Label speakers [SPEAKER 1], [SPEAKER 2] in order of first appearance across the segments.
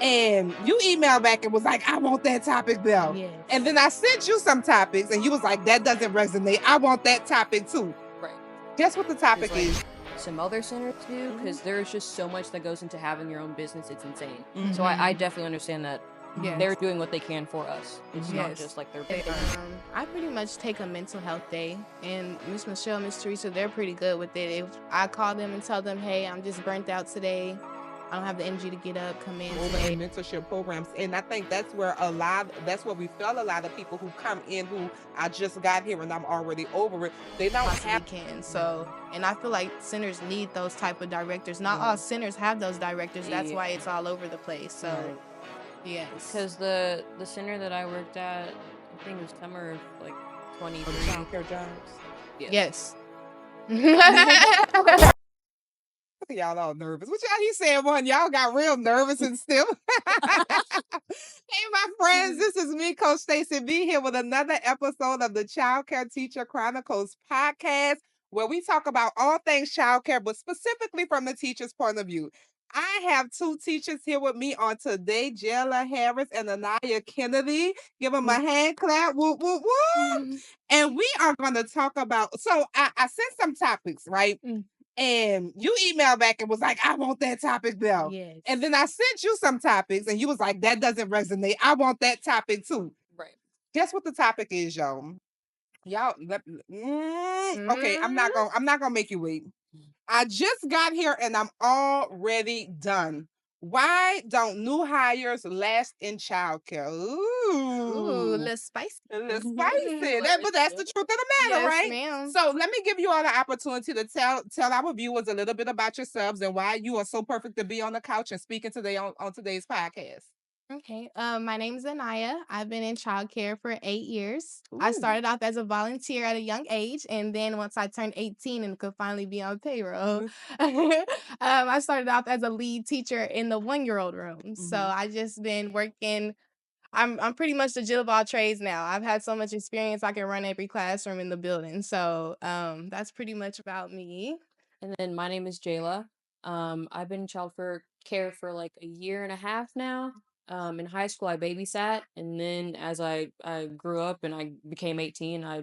[SPEAKER 1] and you emailed back and was like, I want that topic though.
[SPEAKER 2] Yes.
[SPEAKER 1] And then I sent you some topics and you was like, that doesn't resonate. I want that topic too.
[SPEAKER 3] Right.
[SPEAKER 1] Guess what the topic
[SPEAKER 3] Like,
[SPEAKER 1] is?
[SPEAKER 3] some other centers do, because there's just so much that goes into having your own business. It's insane. So
[SPEAKER 1] Mm-hmm.
[SPEAKER 3] I definitely understand that
[SPEAKER 2] Yes.
[SPEAKER 3] they're doing what they can for us. It's not
[SPEAKER 2] Yes.
[SPEAKER 3] just like they're
[SPEAKER 2] I pretty much take a mental health day, and Miss Michelle, Miss Teresa, they're pretty good with it. If I call them and tell them, hey, I'm just burnt out today, I don't have the energy to get up, come in today.
[SPEAKER 1] Mentorship programs, and I think that's where we felt a lot of people who come in who I just got here and I'm already over it. They don't have
[SPEAKER 2] Can. So, and I feel like centers need those type of directors. Not all centers have those directors. That's why it's all over the place. So, yes.
[SPEAKER 3] Because the center that I worked at, I think it was summer of like 23.
[SPEAKER 1] childcare jobs.
[SPEAKER 2] Yes.
[SPEAKER 1] Y'all all nervous. What y'all he said one? Y'all got real nervous and still. Hey, my friends, this is me, Coach Stacey B, here with another episode of the Childcare Teacher Chronicles Podcast, where we talk about all things childcare, but specifically from the teacher's point of view. I have two teachers here with me on today, Jaela Harris and Aniya Kennedy. Give them a hand clap. Whoop, whoop, whoop. And we are going to talk about, so I sent some topics, right? And you emailed back and was like, I want that topic though.
[SPEAKER 2] Yes.
[SPEAKER 1] And then I sent you some topics and you was like, that doesn't resonate. I want that topic too.
[SPEAKER 3] Right.
[SPEAKER 1] Guess what the topic is, y'all? Okay, I'm not gonna make you wait. I just got here and I'm already done. Why don't new hires last in childcare?
[SPEAKER 2] Ooh, a little spicy.
[SPEAKER 1] A little spicy. But that's the truth of the matter,
[SPEAKER 2] Yes,
[SPEAKER 1] right?
[SPEAKER 2] ma'am.
[SPEAKER 1] So let me give you all the opportunity to tell our viewers a little bit about yourselves and why you are so perfect to be on the couch and speaking today on today's podcast.
[SPEAKER 2] Okay. My name is Aniya. I've been in childcare for 8 years. I
[SPEAKER 1] Ooh.
[SPEAKER 2] started off as a volunteer at a young age, and then once I turned 18 and could finally be on payroll, I started off as a lead teacher in the 1-year-old room. So I just been working. I'm pretty much the jill of all trades now. I've had so much experience. I can run every classroom in the building. So that's pretty much about me.
[SPEAKER 3] And then my name is Jaela. I've been in care for like a year and a half now. In high school, I babysat, and then as I grew up and I became 18, I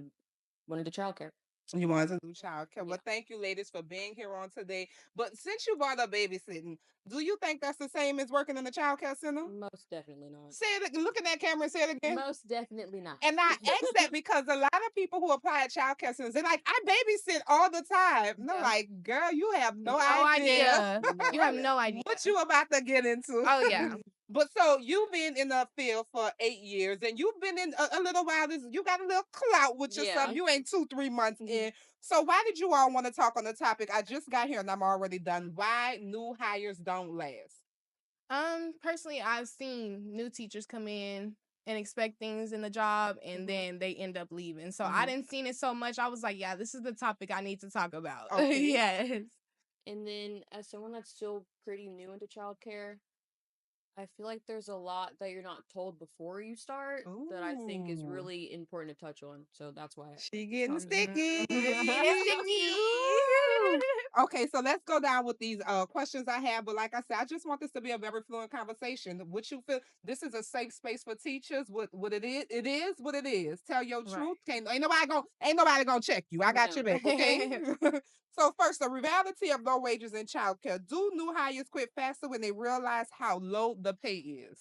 [SPEAKER 3] went into childcare.
[SPEAKER 1] You wanted to do childcare. Well, thank you, ladies, for being here on today. But since you brought up babysitting, do you think that's the same as working in the childcare center?
[SPEAKER 3] Most definitely not.
[SPEAKER 1] Say it. Look at that camera and say it again.
[SPEAKER 3] Most definitely not.
[SPEAKER 1] And I ask that because a lot of people who apply at childcare centers, they're like, I babysit all the time. And I'm like, girl, you have no idea.
[SPEAKER 2] You have no idea
[SPEAKER 1] what you about to get into.
[SPEAKER 2] Oh, yeah.
[SPEAKER 1] But so you've been in the field for 8 years and you've been in a little while. You got a little clout with yourself. You ain't 2-3 months in. So why did you all want to talk on the topic? I just got here and I'm already done. Why new hires don't last?
[SPEAKER 2] Personally, I've seen new teachers come in and expect things in the job and then they end up leaving. So I didn't see it so much. I was like, yeah, this is the topic I need to talk about.
[SPEAKER 1] Okay.
[SPEAKER 2] Yes.
[SPEAKER 3] And then as someone that's still pretty new into childcare, I feel like there's a lot that you're not told before you start that I think is really important to touch on. So that's why
[SPEAKER 1] she getting sticky. Okay, so let's go down with these questions I have. But like I said, I just want this to be a very fluent conversation. Would you feel this is a safe space for teachers? What it is what it is. Tell your truth. Ain't nobody gonna check you. I got your back. Okay. So first, the reality of low wages in childcare. Do new hires quit faster when they realize how low the pay is?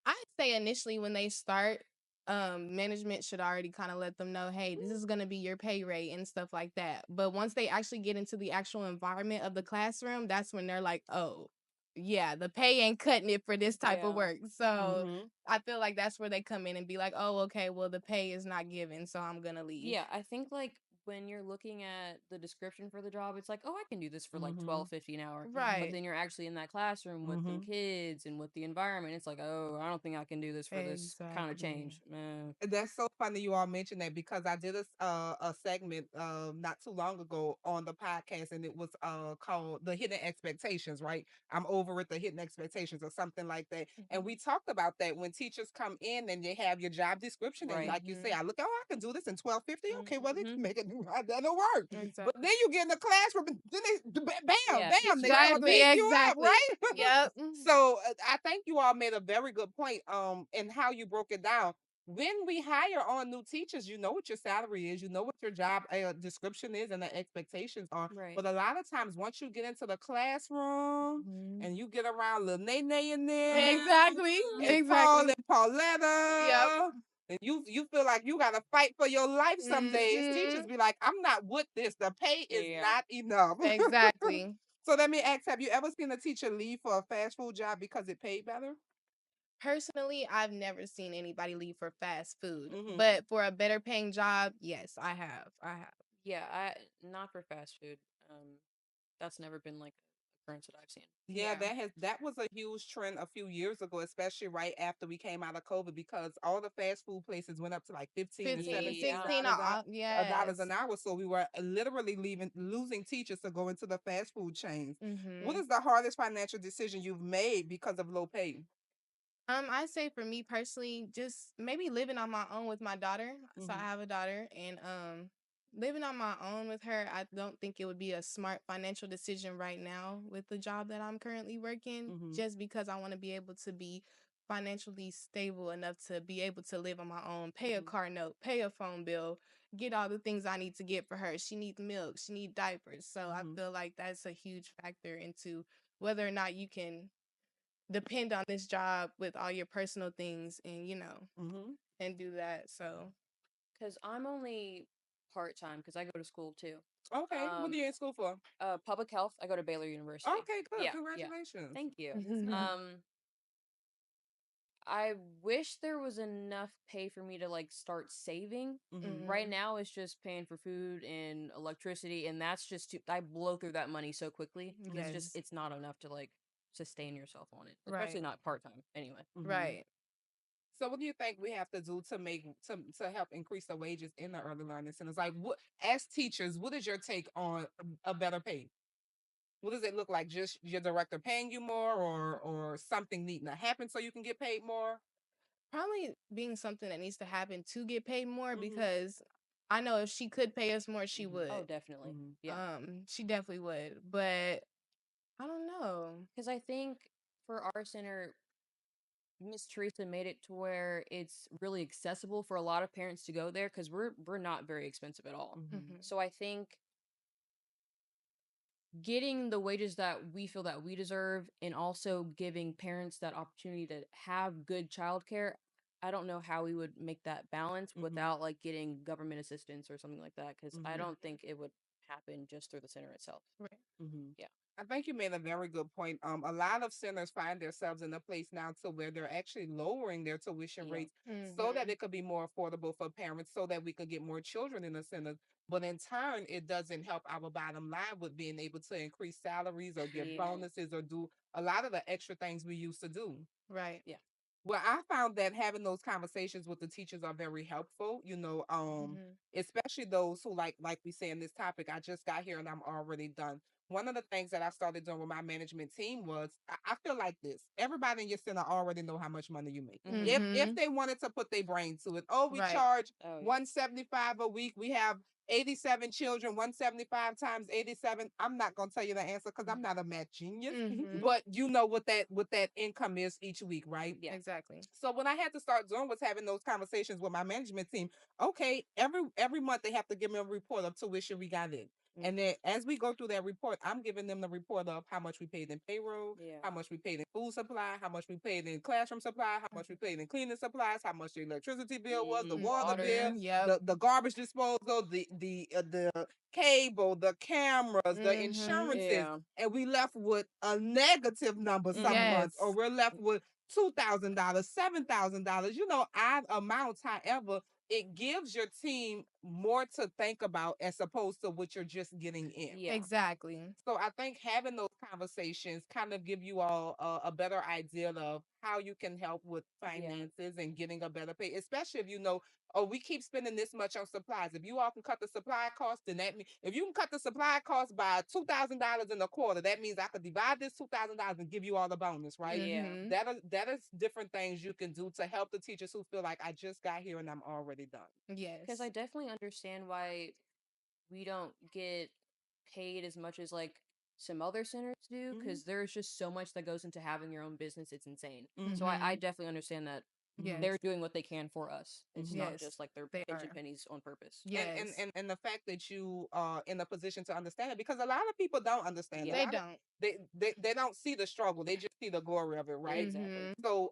[SPEAKER 2] I'd say initially when they start, management should already kind of let them know, hey, this is going to be your pay rate and stuff like that. But once they actually get into the actual environment of the classroom, that's when they're like, oh, yeah, the pay ain't cutting it for this type of work. So I feel like that's where they come in and be like, oh, okay, well, the pay is not given, so I'm going to leave.
[SPEAKER 3] Yeah, I think like when you're looking at the description for the job, it's like, oh, I can do this for like $12.50 an hour.
[SPEAKER 2] Right.
[SPEAKER 3] But then you're actually in that classroom with the kids and with the environment. It's like, oh, I don't think I can do this for this kind of change.
[SPEAKER 1] That's so funny you all mentioned that because I did a segment not too long ago on the podcast and it was called The Hidden Expectations, right? I'm over at the hidden expectations or something like that. And we talked about that when teachers come in and they have your job description and like you say, I look, oh, I can do this in $12.50. Okay, well, they can make it that'll work. But
[SPEAKER 2] Exactly.
[SPEAKER 1] then you get in the classroom, and then bam,
[SPEAKER 3] Yeah,
[SPEAKER 1] bam, they start
[SPEAKER 2] Exactly.
[SPEAKER 1] beating you up,
[SPEAKER 2] Exactly.
[SPEAKER 1] right?
[SPEAKER 2] Yep.
[SPEAKER 1] So I think you all made a very good point in how you broke it down. When we hire on new teachers, you know what your salary is, you know what your job description is, and the expectations are.
[SPEAKER 3] right.
[SPEAKER 1] But a lot of times, once you get into the classroom
[SPEAKER 2] Mhm.
[SPEAKER 1] and you get around little Nene in there,
[SPEAKER 2] Exactly.
[SPEAKER 1] and Paul
[SPEAKER 2] Exactly.
[SPEAKER 1] and Pauletta,
[SPEAKER 2] Yep.
[SPEAKER 1] and you feel like you gotta fight for your life some days. Teachers
[SPEAKER 2] Mhm.
[SPEAKER 1] be like, I'm not with this. The pay is
[SPEAKER 3] Yeah.
[SPEAKER 1] not enough.
[SPEAKER 2] Exactly.
[SPEAKER 1] So let me ask, have you ever seen a teacher leave for a fast food job because it paid better?
[SPEAKER 2] Personally, I've never seen anybody leave for fast food,
[SPEAKER 1] Mm-hmm.
[SPEAKER 2] but for a better paying job, yes, I have. I have.
[SPEAKER 3] Yeah, not for fast food. That's never been like a occurrence that I've seen.
[SPEAKER 1] Yeah,
[SPEAKER 2] Yeah.
[SPEAKER 1] that was a huge trend a few years ago, especially right after we came out of COVID, because all the fast food places went up to like 15 and
[SPEAKER 2] 15 and
[SPEAKER 1] 17
[SPEAKER 3] Yeah.
[SPEAKER 2] 16
[SPEAKER 1] dollars dollars
[SPEAKER 2] yes.
[SPEAKER 1] an hour. So we were literally losing teachers to go into the fast food chains. What
[SPEAKER 2] Mhm.
[SPEAKER 1] is the hardest financial decision you've made because of low pay?
[SPEAKER 2] I say for me personally, just maybe living on my own with my daughter. So I
[SPEAKER 1] Mm-hmm.
[SPEAKER 2] have a daughter, and living on my own with her, I don't think it would be a smart financial decision right now with the job that I'm currently working,
[SPEAKER 1] Mm-hmm.
[SPEAKER 2] just because I want to be able to be financially stable enough to be able to live on my own, pay a
[SPEAKER 1] Mm-hmm.
[SPEAKER 2] car note, pay a phone bill, get all the things I need to get for her. She needs milk, she needs diapers. So I
[SPEAKER 1] Mm-hmm.
[SPEAKER 2] feel like that's a huge factor into whether or not you can depend on this job with all your personal things and
[SPEAKER 1] Mm-hmm.
[SPEAKER 2] and do that. So
[SPEAKER 3] Because I'm only part time because I go to school too.
[SPEAKER 1] Okay, what are
[SPEAKER 3] Um,
[SPEAKER 1] you in school for?
[SPEAKER 3] Public health. I go to Baylor University.
[SPEAKER 1] Okay, good.
[SPEAKER 3] Yeah, yeah.
[SPEAKER 1] Congratulations.
[SPEAKER 3] Thank you.
[SPEAKER 1] Yes, ma'am.
[SPEAKER 3] I wish there was enough pay for me to like start saving.
[SPEAKER 1] Mm-hmm.
[SPEAKER 3] Right now, it's just paying for food and electricity, and that's just too. I blow through that money so quickly.
[SPEAKER 2] yes,
[SPEAKER 3] It's not enough to like sustain yourself on it, especially
[SPEAKER 2] right,
[SPEAKER 3] not part time. Anyway,
[SPEAKER 1] Mm-hmm.
[SPEAKER 2] right.
[SPEAKER 1] So what do you think we have to do to make to help increase the wages in the early learning centers? Like, what, as teachers, what is your take on a better pay? What does it look like? Just your director paying you more, or something needing to happen so you can get paid more?
[SPEAKER 2] Probably being something that needs to happen to get paid more
[SPEAKER 1] Mm-hmm.
[SPEAKER 2] because I know if she could pay us more, she
[SPEAKER 1] Mm-hmm.
[SPEAKER 3] oh,
[SPEAKER 2] would.
[SPEAKER 3] definitely,
[SPEAKER 1] Mm-hmm.
[SPEAKER 3] yeah.
[SPEAKER 2] She definitely would. But I don't know.
[SPEAKER 3] Because I think for our center, Miss Teresa made it to where it's really accessible for a lot of parents to go there because we're not very expensive at all.
[SPEAKER 1] Mm-hmm.
[SPEAKER 2] Hmm.
[SPEAKER 3] So I think getting the wages that we feel that we deserve and also giving parents that opportunity to have good childcare, I don't know how we would make that balance
[SPEAKER 1] Mm-hmm.
[SPEAKER 3] without like getting government assistance or something like that because I
[SPEAKER 1] Mm-hmm.
[SPEAKER 3] don't think it would happen just through the center itself.
[SPEAKER 2] Right.
[SPEAKER 1] Mm-hmm.
[SPEAKER 3] Yeah.
[SPEAKER 1] I think you made a very good point. A lot of centers find themselves in a place now to where they're actually lowering their tuition
[SPEAKER 3] Yeah.
[SPEAKER 1] rates so that
[SPEAKER 2] Hmm.
[SPEAKER 1] it could be more affordable for parents, so that we could get more children in the centers. But in turn, it doesn't help our bottom line with being able to increase salaries or give
[SPEAKER 3] Yeah.
[SPEAKER 1] bonuses or do a lot of the extra things we used to do.
[SPEAKER 2] Right.
[SPEAKER 3] Yeah.
[SPEAKER 1] Well, I found that having those conversations with the teachers are very helpful,
[SPEAKER 2] Hmm.
[SPEAKER 1] especially those who like we say in this topic, I just got here and I'm already done. One of the things that I started doing with my management team was I feel like this. Everybody in your center already know how much money you make.
[SPEAKER 3] Mm-hmm.
[SPEAKER 1] If
[SPEAKER 2] Hmm.
[SPEAKER 1] they wanted to put their brain to it, oh, we
[SPEAKER 2] Right.
[SPEAKER 1] charge
[SPEAKER 3] Oh yeah.
[SPEAKER 1] 175 a week. We have 87 children, 175 times 87. I'm not gonna tell you the answer because I'm not a math genius,
[SPEAKER 2] Hmm.
[SPEAKER 1] but you know what that income is each week, right?
[SPEAKER 3] Yeah.
[SPEAKER 2] Exactly.
[SPEAKER 1] So what I had to start doing was having those conversations with my management team. Okay, every month they have to give me a report of tuition we got in. And then as we go through that report, I'm giving them the report of how much we paid in payroll,
[SPEAKER 3] Yeah.
[SPEAKER 1] how much we paid in food supply, how much we paid in classroom supply, how much we paid in cleaning supplies, how much the electricity bill was, the water bill,
[SPEAKER 2] Water. Yep.
[SPEAKER 1] the garbage disposal, the cable, the cameras, the
[SPEAKER 2] Hmm.
[SPEAKER 1] insurances,
[SPEAKER 3] Yeah.
[SPEAKER 1] and we left with a negative number some months, or
[SPEAKER 2] Yes.
[SPEAKER 1] we're left with $2,000, $7,000, odd amounts. However, it gives your team more to think about as opposed to what you're just getting in.
[SPEAKER 3] Yeah.
[SPEAKER 2] Exactly.
[SPEAKER 1] So I think having those conversations kind of give you all a better idea of how you can help with
[SPEAKER 3] Yeah.
[SPEAKER 1] finances and getting a better pay, especially if you know, oh, we keep spending this much on supplies. If you all can cut the supply cost, then that means if you can cut the supply cost by $2,000 in a quarter, that means I could divide this $2,000 and give you all the bonus, right?
[SPEAKER 3] Yeah.
[SPEAKER 2] Hmm.
[SPEAKER 1] That is different things you can do to help the teachers who feel like I just got here and I'm already done.
[SPEAKER 2] Yes.
[SPEAKER 3] Because I definitely understand why we don't get paid as much as like some other centers do, because there's just so much that goes into having your own business. It's insane. So I definitely understand that
[SPEAKER 2] Yes.
[SPEAKER 3] they're doing what they can for us. It's not
[SPEAKER 2] Yes,
[SPEAKER 3] just like they're
[SPEAKER 2] they
[SPEAKER 3] pinching
[SPEAKER 2] are.
[SPEAKER 3] pennies on purpose.
[SPEAKER 2] Yes.
[SPEAKER 1] And the fact that you are in a position to understand it, because a lot of people don't understand it.
[SPEAKER 2] They don't.
[SPEAKER 1] They don't see the struggle. They just see the glory of it, right?
[SPEAKER 3] Exactly.
[SPEAKER 1] So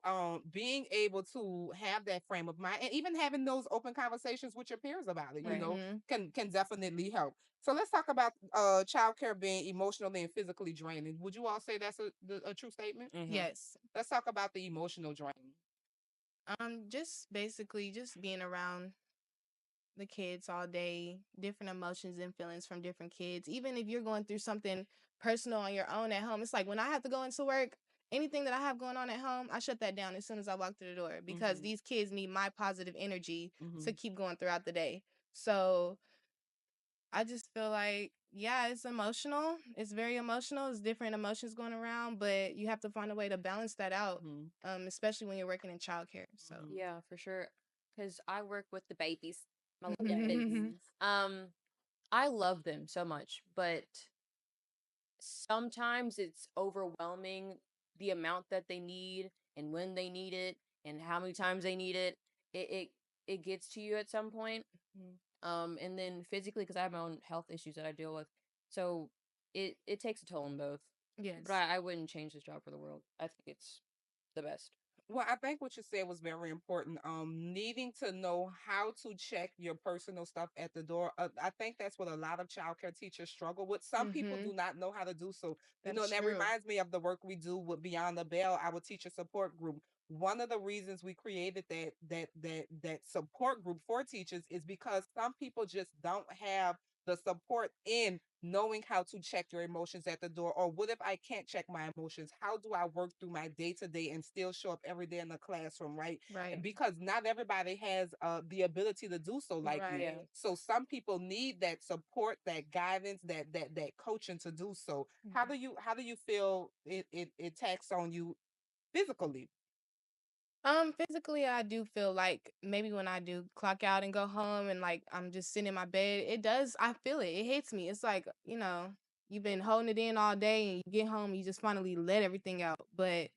[SPEAKER 1] being able to have that frame of mind and even having those open conversations with your peers about it, you
[SPEAKER 3] Right.
[SPEAKER 1] know, can definitely help. So let's talk about childcare being emotionally and physically draining. Would you all say that's a true statement?
[SPEAKER 2] Yes.
[SPEAKER 1] Let's talk about the emotional drain.
[SPEAKER 2] Just basically just being around the kids all day, different emotions and feelings from different kids. Even if you're going through something personal on your own at home, it's like when I have to go into work, anything that I have going on at home, I shut that down as soon as I walk through the door because these kids need my positive energy to keep going throughout the day. So I just feel like, yeah, it's emotional. It's very emotional. It's different emotions going around, but you have to find a way to balance that out, especially when you're working in childcare. So
[SPEAKER 3] Yeah, for sure. Because I work with the babies, my little infants. I love them so much, but sometimes it's overwhelming the amount that they need and when they need it and how many times they need it. It gets to you at some point. And then physically, because I have my own health issues that I deal with, so it takes a toll on both.
[SPEAKER 2] yes.
[SPEAKER 3] But I wouldn't change this job for the world. I think it's the best.
[SPEAKER 1] Well, I think what you said was very important. Needing to know how to check your personal stuff at the door. I think that's what a lot of childcare teachers struggle with. Some people do not know how to do so. You know,
[SPEAKER 2] That's
[SPEAKER 1] and that
[SPEAKER 2] true.
[SPEAKER 1] reminds me of the work we do with Beyond the Bell, our teacher support group. One of the reasons we created that support group for teachers is because some people just don't have the support in knowing how to check your emotions at the door. Or what if I can't check my emotions? How do I work through my day to day and still show up every day in the classroom, right?
[SPEAKER 2] Right.
[SPEAKER 1] Because not everybody has the ability to do so like you.
[SPEAKER 2] Right.
[SPEAKER 1] So some people need that support, that guidance, that coaching to do so. How do you feel it takes on you physically?
[SPEAKER 2] Physically, I do feel like maybe when I do clock out and go home and like I'm just sitting in my bed, it does, I feel it. It hits me. It's like, you've been holding it in all day and you get home, you just finally let everything out. But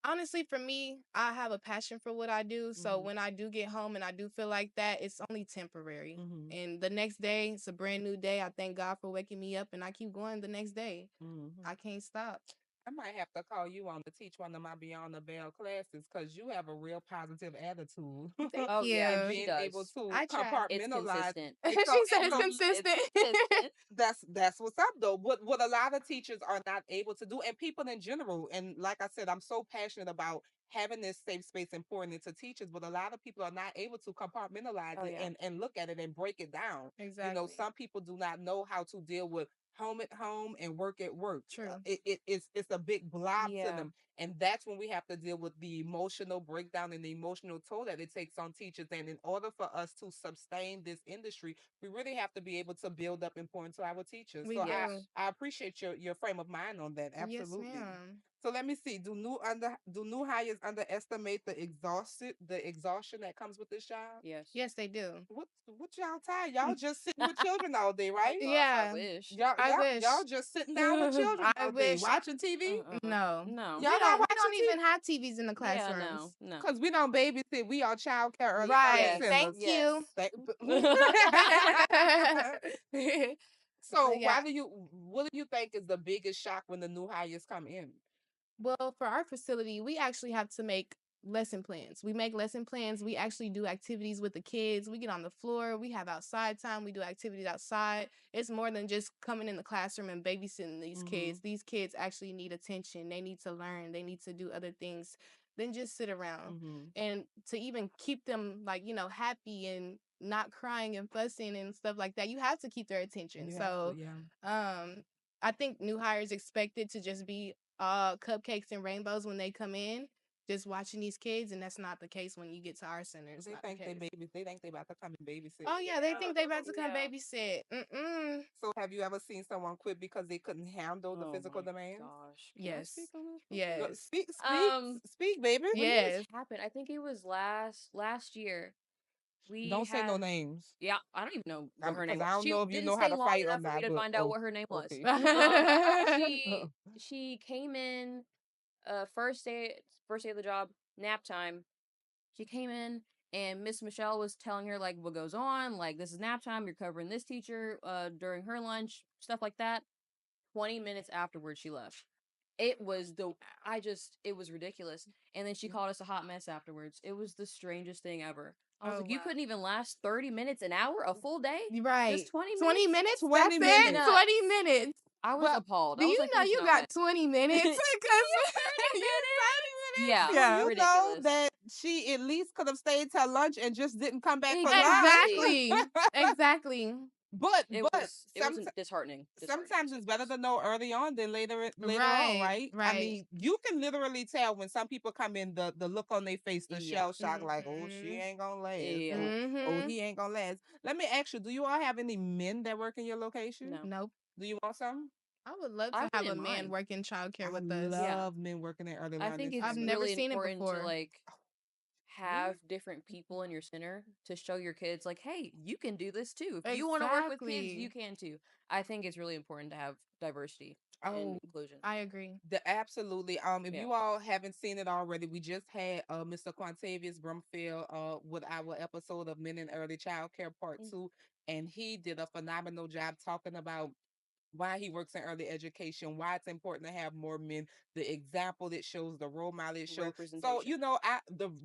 [SPEAKER 2] honestly, for me, I have a passion for what I do. So when I do get home and I do feel like that, it's only temporary. And the next day, it's a brand new day. I thank God for waking me up and I keep going the next day. I can't stop.
[SPEAKER 1] I might have to call you on to teach one of my Beyond the Bell classes because you have a real positive attitude.
[SPEAKER 2] Thank
[SPEAKER 3] Oh, yeah,
[SPEAKER 1] And
[SPEAKER 2] you.
[SPEAKER 3] she
[SPEAKER 1] being able
[SPEAKER 3] does.
[SPEAKER 1] to
[SPEAKER 2] I try.
[SPEAKER 3] It's
[SPEAKER 1] compartmentalize.
[SPEAKER 3] consistent.
[SPEAKER 1] And
[SPEAKER 2] She said
[SPEAKER 1] and
[SPEAKER 2] it's consistent.
[SPEAKER 3] consistent.
[SPEAKER 1] that's what's up though. What a lot of teachers are not able to do, and people in general. And like I said, I'm so passionate about having this safe space and pouring into teachers, but a lot of people are not able to compartmentalize
[SPEAKER 3] Oh,
[SPEAKER 1] it
[SPEAKER 3] yeah.
[SPEAKER 1] and look at it and break it down. You know,
[SPEAKER 2] Exactly.
[SPEAKER 1] some people do not know how to deal with home at home and work at work.
[SPEAKER 2] True.
[SPEAKER 1] It's a big blob to
[SPEAKER 3] Yeah.
[SPEAKER 1] them, and that's when we have to deal with the emotional breakdown and the emotional toll that it takes on teachers. And in order for us to sustain this industry, we really have to be able to build up and pour into our teachers.
[SPEAKER 2] We
[SPEAKER 1] So I
[SPEAKER 2] do.
[SPEAKER 3] Yes.
[SPEAKER 1] I appreciate your frame of mind on that.
[SPEAKER 2] Yes,
[SPEAKER 1] Absolutely.
[SPEAKER 2] ma'am.
[SPEAKER 1] So let me see. Do new hires underestimate the exhaustion that comes with this job?
[SPEAKER 3] Yes.
[SPEAKER 2] Yes, they do.
[SPEAKER 1] What y'all tired? Y'all just sitting with children all day, right?
[SPEAKER 3] Gosh,
[SPEAKER 2] Yeah,
[SPEAKER 3] I wish.
[SPEAKER 1] Y'all,
[SPEAKER 2] I
[SPEAKER 1] y'all,
[SPEAKER 2] wish.
[SPEAKER 1] y'all just sitting down with children
[SPEAKER 2] I
[SPEAKER 1] all day,
[SPEAKER 2] wish.
[SPEAKER 1] watching TV.
[SPEAKER 2] No,
[SPEAKER 3] No.
[SPEAKER 1] Y'all
[SPEAKER 2] we
[SPEAKER 1] not
[SPEAKER 2] don't. We
[SPEAKER 1] watching
[SPEAKER 2] don't
[SPEAKER 1] TV
[SPEAKER 2] even have TVs in the
[SPEAKER 3] Yeah,
[SPEAKER 2] classrooms.
[SPEAKER 3] no.
[SPEAKER 1] because we don't babysit. We are child care early learning
[SPEAKER 2] Right.
[SPEAKER 3] Yes.
[SPEAKER 2] Thank
[SPEAKER 1] centers.
[SPEAKER 2] you.
[SPEAKER 1] Thank-
[SPEAKER 2] But
[SPEAKER 1] So
[SPEAKER 2] yeah.
[SPEAKER 1] what do you think is the biggest shock when the new hires come in?
[SPEAKER 2] Well, for our facility, we actually have to make lesson plans. We make lesson plans. We actually do activities with the kids. We get on the floor. We have outside time. We do activities outside. It's more than just coming in the classroom and babysitting these kids. These kids actually need attention. They need to learn. They need to do other things than just sit around. And to even keep them like, happy and not crying and fussing and stuff like that, you have to keep their attention. So, I think new hires expected to just be cupcakes and rainbows when they come in, just watching these kids, and that's not the case when you get to our center. It's
[SPEAKER 1] They
[SPEAKER 2] not
[SPEAKER 1] think
[SPEAKER 2] the
[SPEAKER 1] they
[SPEAKER 2] case.
[SPEAKER 1] babies. They think they about to come and babysit.
[SPEAKER 2] Oh yeah, they think they about to come
[SPEAKER 3] Yeah.
[SPEAKER 2] babysit. Mm-mm.
[SPEAKER 1] So have you ever seen someone quit because they couldn't handle the
[SPEAKER 3] Oh
[SPEAKER 1] physical
[SPEAKER 3] my
[SPEAKER 1] demands?
[SPEAKER 3] gosh. Can I
[SPEAKER 2] Yes.
[SPEAKER 3] speak on this?
[SPEAKER 1] Go-
[SPEAKER 2] Yes.
[SPEAKER 1] Speak,
[SPEAKER 3] Um,
[SPEAKER 1] speak, baby.
[SPEAKER 3] When did
[SPEAKER 2] Yes.
[SPEAKER 3] this happen? I think it was last year. We
[SPEAKER 1] Don't say no
[SPEAKER 3] have,
[SPEAKER 1] names.
[SPEAKER 3] yeah, I don't even know what her name
[SPEAKER 1] Because
[SPEAKER 3] was.
[SPEAKER 1] I don't
[SPEAKER 3] She
[SPEAKER 1] know if you
[SPEAKER 3] didn't
[SPEAKER 1] know how
[SPEAKER 3] stay
[SPEAKER 1] to
[SPEAKER 3] long
[SPEAKER 1] fight or
[SPEAKER 3] enough for me
[SPEAKER 1] not,
[SPEAKER 3] to
[SPEAKER 1] but
[SPEAKER 3] find out what her name was.
[SPEAKER 1] okay.
[SPEAKER 3] She she came in first day of the job, nap time. She came in and Miss Michelle was telling her like what goes on, like this is nap time, you're covering this teacher during her lunch, stuff like that. 20 minutes afterwards she left. It was the it was ridiculous. And then she called us a hot mess afterwards. It was the strangest thing ever. I was
[SPEAKER 2] Oh
[SPEAKER 3] like, you
[SPEAKER 2] wow.
[SPEAKER 3] couldn't even last 30 minutes, an hour, a full day?
[SPEAKER 2] Right.
[SPEAKER 3] Just 20
[SPEAKER 2] 20
[SPEAKER 3] minutes?
[SPEAKER 2] minutes?
[SPEAKER 1] 20
[SPEAKER 2] That's it?
[SPEAKER 1] minutes.
[SPEAKER 2] 20 minutes.
[SPEAKER 3] I was
[SPEAKER 1] But
[SPEAKER 3] appalled.
[SPEAKER 2] Do
[SPEAKER 3] I was
[SPEAKER 2] you
[SPEAKER 3] like,
[SPEAKER 2] know
[SPEAKER 3] there's
[SPEAKER 2] you
[SPEAKER 3] no
[SPEAKER 2] got
[SPEAKER 3] way.
[SPEAKER 2] 20 minutes?
[SPEAKER 3] You
[SPEAKER 2] Because
[SPEAKER 3] 30
[SPEAKER 2] you
[SPEAKER 3] minutes?
[SPEAKER 2] 30 minutes?
[SPEAKER 3] Yeah,
[SPEAKER 1] do you know
[SPEAKER 3] ridiculous.
[SPEAKER 1] that she at least could have stayed till lunch and just didn't come back for
[SPEAKER 3] Exactly.
[SPEAKER 1] lunch?
[SPEAKER 2] Exactly. Exactly.
[SPEAKER 1] But
[SPEAKER 3] It was disheartening.
[SPEAKER 1] sometimes it's better to know early on than later on,
[SPEAKER 2] Right.
[SPEAKER 1] right? I
[SPEAKER 2] Right.
[SPEAKER 1] mean, you can literally tell when some people come in, the look on their face, the
[SPEAKER 3] Yeah.
[SPEAKER 1] shell shock, like, oh, she
[SPEAKER 2] Mhm.
[SPEAKER 1] ain't gonna last.
[SPEAKER 3] Yeah.
[SPEAKER 1] Oh,
[SPEAKER 2] Mhm.
[SPEAKER 1] he ain't gonna last. Let me ask you, do you all have any men that work in your location?
[SPEAKER 3] No.
[SPEAKER 2] Nope.
[SPEAKER 1] Do you want some?
[SPEAKER 2] I would love
[SPEAKER 3] I
[SPEAKER 2] to have a
[SPEAKER 3] wouldn't
[SPEAKER 2] man
[SPEAKER 3] mind.
[SPEAKER 2] work in childcare
[SPEAKER 1] I
[SPEAKER 2] with us.
[SPEAKER 3] Yeah.
[SPEAKER 1] love men working in early
[SPEAKER 3] I
[SPEAKER 1] learning
[SPEAKER 3] think it's
[SPEAKER 2] I've
[SPEAKER 1] centers.
[SPEAKER 2] never
[SPEAKER 3] really
[SPEAKER 2] seen it
[SPEAKER 3] important to
[SPEAKER 2] before.
[SPEAKER 3] like
[SPEAKER 1] Really?
[SPEAKER 3] have different people in your center to show your kids like, hey, you can do this too. If you want to work with kids, you
[SPEAKER 2] Exactly.
[SPEAKER 3] can too. I think it's really important to have diversity and
[SPEAKER 1] Oh,
[SPEAKER 3] inclusion.
[SPEAKER 2] I agree.
[SPEAKER 1] absolutely. If
[SPEAKER 3] Yeah.
[SPEAKER 1] you all haven't seen it already, we just had Mr. Quantavious Brumfield with our episode of Men in Early Childcare Part
[SPEAKER 3] Mm.
[SPEAKER 1] 2, and he did a phenomenal job talking about why he works in early education, why it's important to have more men, the example that shows, the role model it shows. So,
[SPEAKER 3] Representation.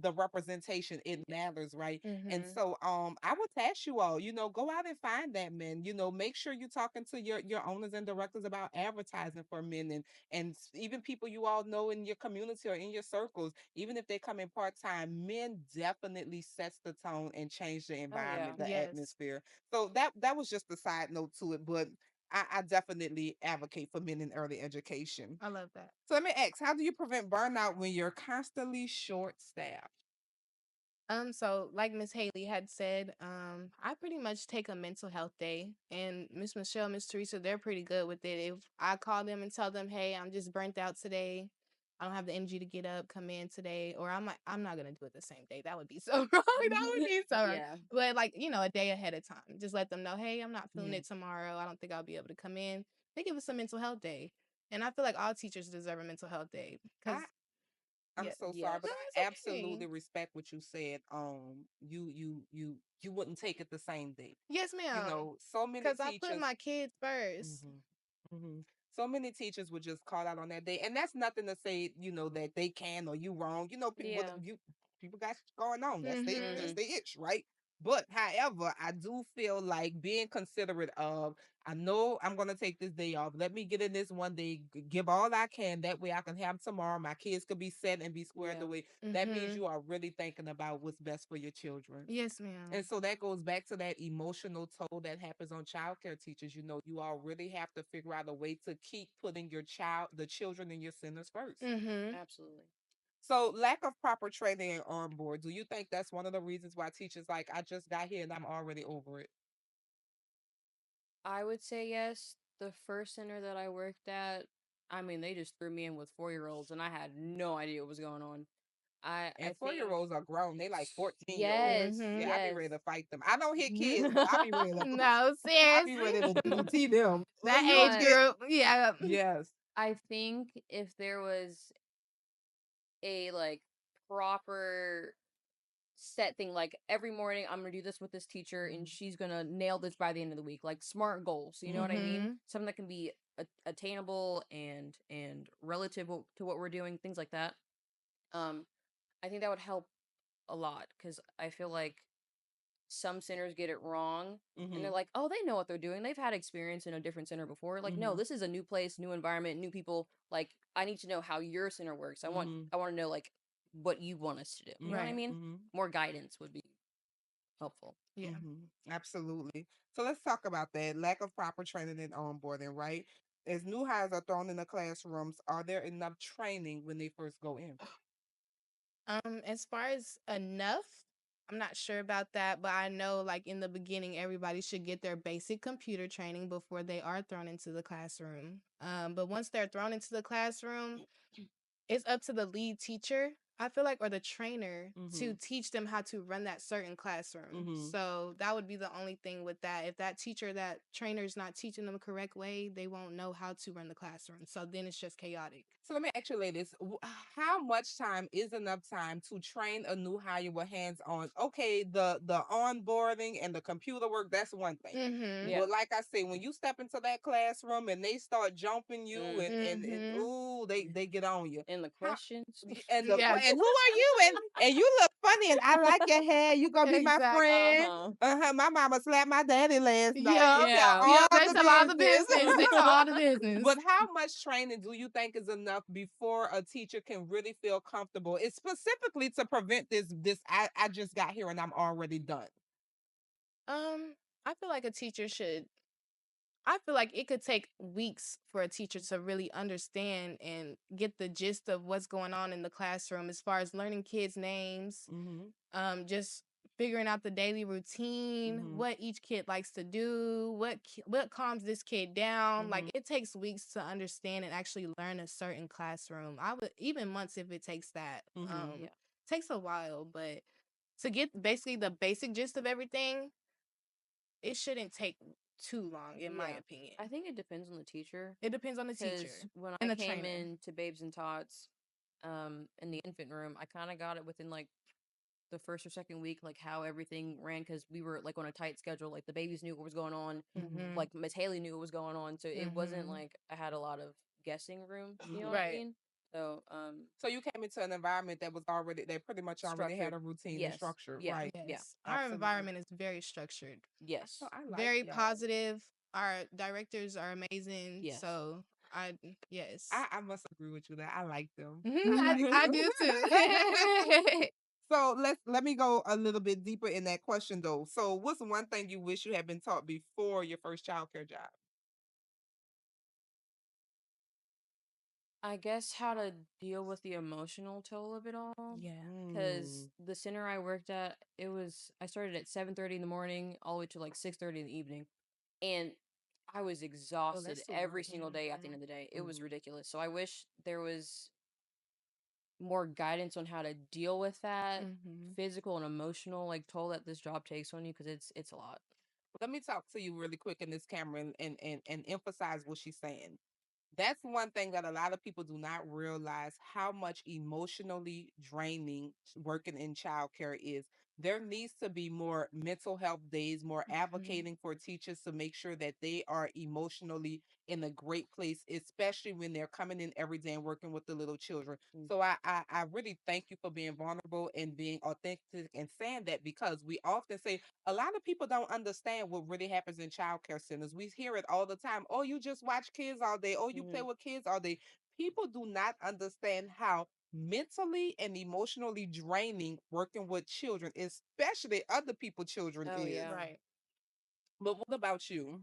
[SPEAKER 1] the representation, it matters, right? And
[SPEAKER 2] Mhm.
[SPEAKER 1] so I would task you all, go out and find that men, make sure you're talking to your owners and directors about advertising for men, and even people you all know in your community or in your circles, even if they come in part-time, men definitely sets the tone and change the
[SPEAKER 3] Oh yeah.
[SPEAKER 1] environment, the
[SPEAKER 2] Yes.
[SPEAKER 1] atmosphere. So that was just a side note to it, but I definitely advocate for men in early education.
[SPEAKER 2] I love that.
[SPEAKER 1] So let me ask, how do you prevent burnout when you're constantly short staffed?
[SPEAKER 2] So like Miss Haley had said, I pretty much take a mental health day, and Miss Michelle, Miss Teresa, they're pretty good with it. If I call them and tell them, hey, I'm just burnt out today, I don't have the energy to get up, come in today, or I'm not gonna do it the same day. That would be so wrong. That would be so wrong.
[SPEAKER 3] Yeah.
[SPEAKER 2] But like, a day ahead of time. Just let them know, hey, I'm not feeling
[SPEAKER 1] Yeah.
[SPEAKER 2] it tomorrow. I don't think I'll be able to come in. They give us a mental health day. And I feel like all teachers deserve a mental health day. Because
[SPEAKER 1] I I'm
[SPEAKER 2] yeah.
[SPEAKER 1] so sorry,
[SPEAKER 3] Yes.
[SPEAKER 1] but
[SPEAKER 2] No,
[SPEAKER 1] I
[SPEAKER 2] it's okay.
[SPEAKER 1] absolutely respect what you said. You wouldn't take it the same day.
[SPEAKER 2] Yes, ma'am.
[SPEAKER 1] So many
[SPEAKER 2] Because I put
[SPEAKER 1] teachers.
[SPEAKER 2] my kids first.
[SPEAKER 1] So many teachers would just call out on that day, and that's nothing to say, that they can or you wrong.
[SPEAKER 3] Yeah.
[SPEAKER 1] People got shit going on. That's
[SPEAKER 2] Mm-hmm.
[SPEAKER 3] Mhm.
[SPEAKER 1] the itch, right? But however, I do feel like being considerate of. I know I'm gonna take this day off. Let me get in this one day, give all I can. That way, I can have tomorrow. My kids could be set and be squared
[SPEAKER 3] Yeah.
[SPEAKER 1] away. That means
[SPEAKER 2] Mm-hmm.
[SPEAKER 1] you are really thinking about what's best for your children.
[SPEAKER 2] Yes, ma'am.
[SPEAKER 1] And so that goes back to that emotional toll that happens on childcare teachers. You all really have to figure out a way to keep putting the children in your centers first.
[SPEAKER 2] Mm-hmm.
[SPEAKER 3] Absolutely.
[SPEAKER 1] So lack of proper training and on board. Do you think that's one of the reasons why teachers like, I just got here and I'm already over it?
[SPEAKER 3] I would say yes. The first center that I worked at, I mean, they just threw me in with 4-year-olds and I had no idea what was going on. I
[SPEAKER 1] And
[SPEAKER 3] think
[SPEAKER 1] 4-year-olds are grown. They like 14-year-olds.
[SPEAKER 3] yes,
[SPEAKER 2] Mm-hmm.
[SPEAKER 1] Yeah, I be
[SPEAKER 3] yes.
[SPEAKER 1] ready to fight them. I don't hit kids, but I be ready to
[SPEAKER 2] No,
[SPEAKER 1] I be ready to
[SPEAKER 2] seriously.
[SPEAKER 1] DDT them.
[SPEAKER 2] That
[SPEAKER 1] You
[SPEAKER 2] age
[SPEAKER 1] don't
[SPEAKER 3] But
[SPEAKER 1] get
[SPEAKER 2] group. Yeah.
[SPEAKER 1] yes.
[SPEAKER 3] I think if there was a like proper set thing, like every morning I'm gonna do this with this teacher and she's gonna nail this by the end of the week, like smart goals, you know what I mean?
[SPEAKER 2] Mm-hmm.
[SPEAKER 3] Something that can be attainable and relative to what we're doing, things like that. um I think that would help a lot because I feel like some centers get it wrong and they're
[SPEAKER 1] Mm-hmm.
[SPEAKER 3] like, oh, they know what they're doing, they've had experience in a different center before. Like, no,
[SPEAKER 1] Mm-hmm.
[SPEAKER 3] this is a new place, new environment, new people. Like, I need to know how your center works.
[SPEAKER 1] Mm-hmm.
[SPEAKER 3] I want to know like what you want us to do, you know what I
[SPEAKER 1] Mm-hmm.
[SPEAKER 2] Right.
[SPEAKER 3] mean?
[SPEAKER 1] Mm-hmm.
[SPEAKER 3] More guidance would be helpful.
[SPEAKER 2] Yeah.
[SPEAKER 1] Absolutely. So let's talk about that lack of proper training and onboarding, right? As new hires are thrown in the classrooms, are there enough training when they first go in?
[SPEAKER 2] As far as enough, I'm not sure about that, but I know like in the beginning, everybody should get their basic computer training before they are thrown into the classroom. But once they're thrown into the classroom, it's up to the lead teacher. I feel like, or the trainer to
[SPEAKER 1] Mhm.
[SPEAKER 2] teach them how to run that certain classroom.
[SPEAKER 1] Mhm.
[SPEAKER 2] So that would be the only thing with that. If that teacher, that trainer is not teaching them the correct way, they won't know how to run the classroom. So then it's just chaotic.
[SPEAKER 1] So let me ask you, ladies, how much time is enough time to train a new hire with hands-on? Okay, the onboarding and the computer work, that's one thing.
[SPEAKER 2] Mm-hmm.
[SPEAKER 3] Yeah.
[SPEAKER 1] But like I say, when you step into that classroom and they start jumping you and
[SPEAKER 2] Mhm.
[SPEAKER 1] ooh, they get on you.
[SPEAKER 3] And the
[SPEAKER 1] How
[SPEAKER 3] questions.
[SPEAKER 1] and
[SPEAKER 2] Yeah.
[SPEAKER 1] and who are you? And you look funny and I like your hair. You gonna be my
[SPEAKER 2] Exactly.
[SPEAKER 1] friend.
[SPEAKER 3] Uh-huh.
[SPEAKER 1] My mama slapped my daddy last night.
[SPEAKER 2] Yeah.
[SPEAKER 1] You
[SPEAKER 3] Yeah.
[SPEAKER 1] tell
[SPEAKER 2] Yeah,
[SPEAKER 1] all
[SPEAKER 2] they
[SPEAKER 1] the
[SPEAKER 2] tell all the
[SPEAKER 1] business.
[SPEAKER 2] business. They tell all the business.
[SPEAKER 1] But how much training do you think is enough before a teacher can really feel comfortable? It's specifically to prevent this I just got here and I'm already done.
[SPEAKER 2] I feel like a teacher should. I feel like it could take weeks for a teacher to really understand and get the gist of what's going on in the classroom as far as learning kids' names,
[SPEAKER 1] Mm-hmm.
[SPEAKER 2] just figuring out the daily routine,
[SPEAKER 1] Mm-hmm.
[SPEAKER 2] what each kid likes to do, what calms this kid down. Like, it takes weeks to understand and actually learn a certain classroom. I would even months if it takes that.
[SPEAKER 1] Mm-hmm.
[SPEAKER 3] Yeah.
[SPEAKER 2] Takes a while, but to get basically the basic gist of everything, it shouldn't take too long, in my
[SPEAKER 3] Yeah.
[SPEAKER 2] opinion.
[SPEAKER 3] I think it depends on the teacher.
[SPEAKER 2] It depends on the teacher
[SPEAKER 3] Because when I
[SPEAKER 2] and the
[SPEAKER 3] came
[SPEAKER 2] trainer.
[SPEAKER 3] into Babes and Tots, in the infant room, I kind of got it within like the first or second week, like how everything ran, because we were like on a tight schedule. Like the babies knew what was going on,
[SPEAKER 2] Mhm.
[SPEAKER 3] like Miss Haley knew what was going on, so it wasn't
[SPEAKER 2] Mhm.
[SPEAKER 3] like I had a lot of guessing room. You know what I
[SPEAKER 2] Right.
[SPEAKER 3] mean? So,
[SPEAKER 1] So you came into an environment that was already they pretty much already had
[SPEAKER 3] structured.
[SPEAKER 1] a routine and
[SPEAKER 3] Yes.
[SPEAKER 1] structure,
[SPEAKER 3] Yeah.
[SPEAKER 1] right?
[SPEAKER 3] Yeah.
[SPEAKER 2] Yes. Our
[SPEAKER 1] Absolutely.
[SPEAKER 2] environment is very structured,
[SPEAKER 3] Yes.
[SPEAKER 1] So I like
[SPEAKER 2] very
[SPEAKER 1] that.
[SPEAKER 2] positive. Our directors are amazing.
[SPEAKER 3] Yes.
[SPEAKER 2] So yes.
[SPEAKER 1] I must agree with you that I like them.
[SPEAKER 2] I do too.
[SPEAKER 1] So let me go a little bit deeper in that question though. So what's one thing you wish you had been taught before your first childcare job?
[SPEAKER 3] I guess how to deal with the emotional toll of it all.
[SPEAKER 2] Yeah.
[SPEAKER 3] Because
[SPEAKER 1] Mm.
[SPEAKER 3] the center I worked at, I started at 7:30 in the morning all the way to like 6:30 in the evening. And I was exhausted
[SPEAKER 2] that's too
[SPEAKER 3] every
[SPEAKER 2] much.
[SPEAKER 3] single day at the end of the day. It was
[SPEAKER 1] Mhm.
[SPEAKER 3] ridiculous. So I wish there was more guidance on how to deal with that
[SPEAKER 2] Mhm.
[SPEAKER 3] physical and emotional like toll that this job takes on you, because it's a lot.
[SPEAKER 1] Let me talk to you really quick in this camera and emphasize what she's saying. That's one thing that a lot of people do not realize how much emotionally draining working in childcare is. There needs to be more mental health days, more advocating for teachers to make sure that they are emotionally in a great place, especially when they're coming in every day and working with the little children.
[SPEAKER 3] Mm.
[SPEAKER 1] So I really thank you for being vulnerable and being authentic and saying that, because we often say a lot of people don't understand what really happens in childcare centers. We hear it all the time. Oh, you just watch kids all day. Oh, you play with kids all day. People do not understand how mentally and emotionally draining working with children, especially other people's children,
[SPEAKER 3] Oh,
[SPEAKER 1] is.
[SPEAKER 3] yeah.
[SPEAKER 2] Right.
[SPEAKER 1] But what about you?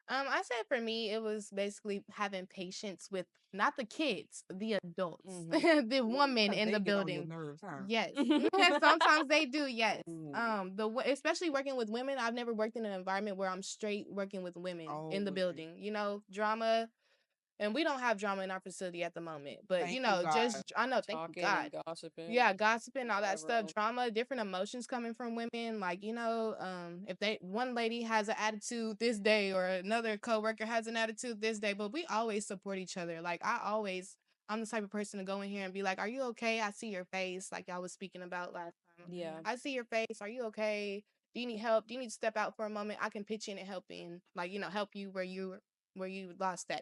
[SPEAKER 2] I said for me, it was basically having patience with not the kids, the adults, the woman
[SPEAKER 1] Because
[SPEAKER 2] in
[SPEAKER 1] they
[SPEAKER 2] the
[SPEAKER 1] get on your
[SPEAKER 2] building.
[SPEAKER 1] nerves, huh?
[SPEAKER 2] Yes, sometimes they do. Yes.
[SPEAKER 1] Ooh.
[SPEAKER 2] Especially working with women. I've never worked in an environment where I'm straight working with women in the
[SPEAKER 1] Always.
[SPEAKER 2] building. Drama, and we don't have drama in our facility at the moment. But
[SPEAKER 1] Thank you, God.
[SPEAKER 2] just I know. Thank you,
[SPEAKER 3] Talking
[SPEAKER 2] God.
[SPEAKER 3] and gossiping.
[SPEAKER 2] Yeah, gossiping, all that
[SPEAKER 3] whatever
[SPEAKER 2] stuff,
[SPEAKER 3] else.
[SPEAKER 2] drama, different emotions coming from women. Like, if one lady has an attitude this day or another coworker has an attitude this day, but we always support each other. Like, I'm the type of person to go in here and be like, "Are you okay? I see your face." Like I was speaking about last time.
[SPEAKER 3] Yeah.
[SPEAKER 2] I see your face. Are you okay? Do you need help? Do you need to step out for a moment? I can pitch in and help help you where you lost that.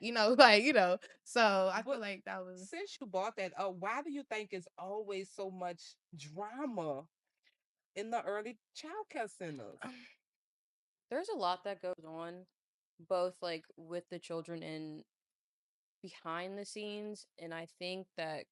[SPEAKER 2] So I
[SPEAKER 1] But
[SPEAKER 2] feel like that was.
[SPEAKER 1] since you brought that up, why do you think it's always so much drama in the early childcare centers?
[SPEAKER 3] There's a lot that goes on, both like with the children and behind the scenes. And I think that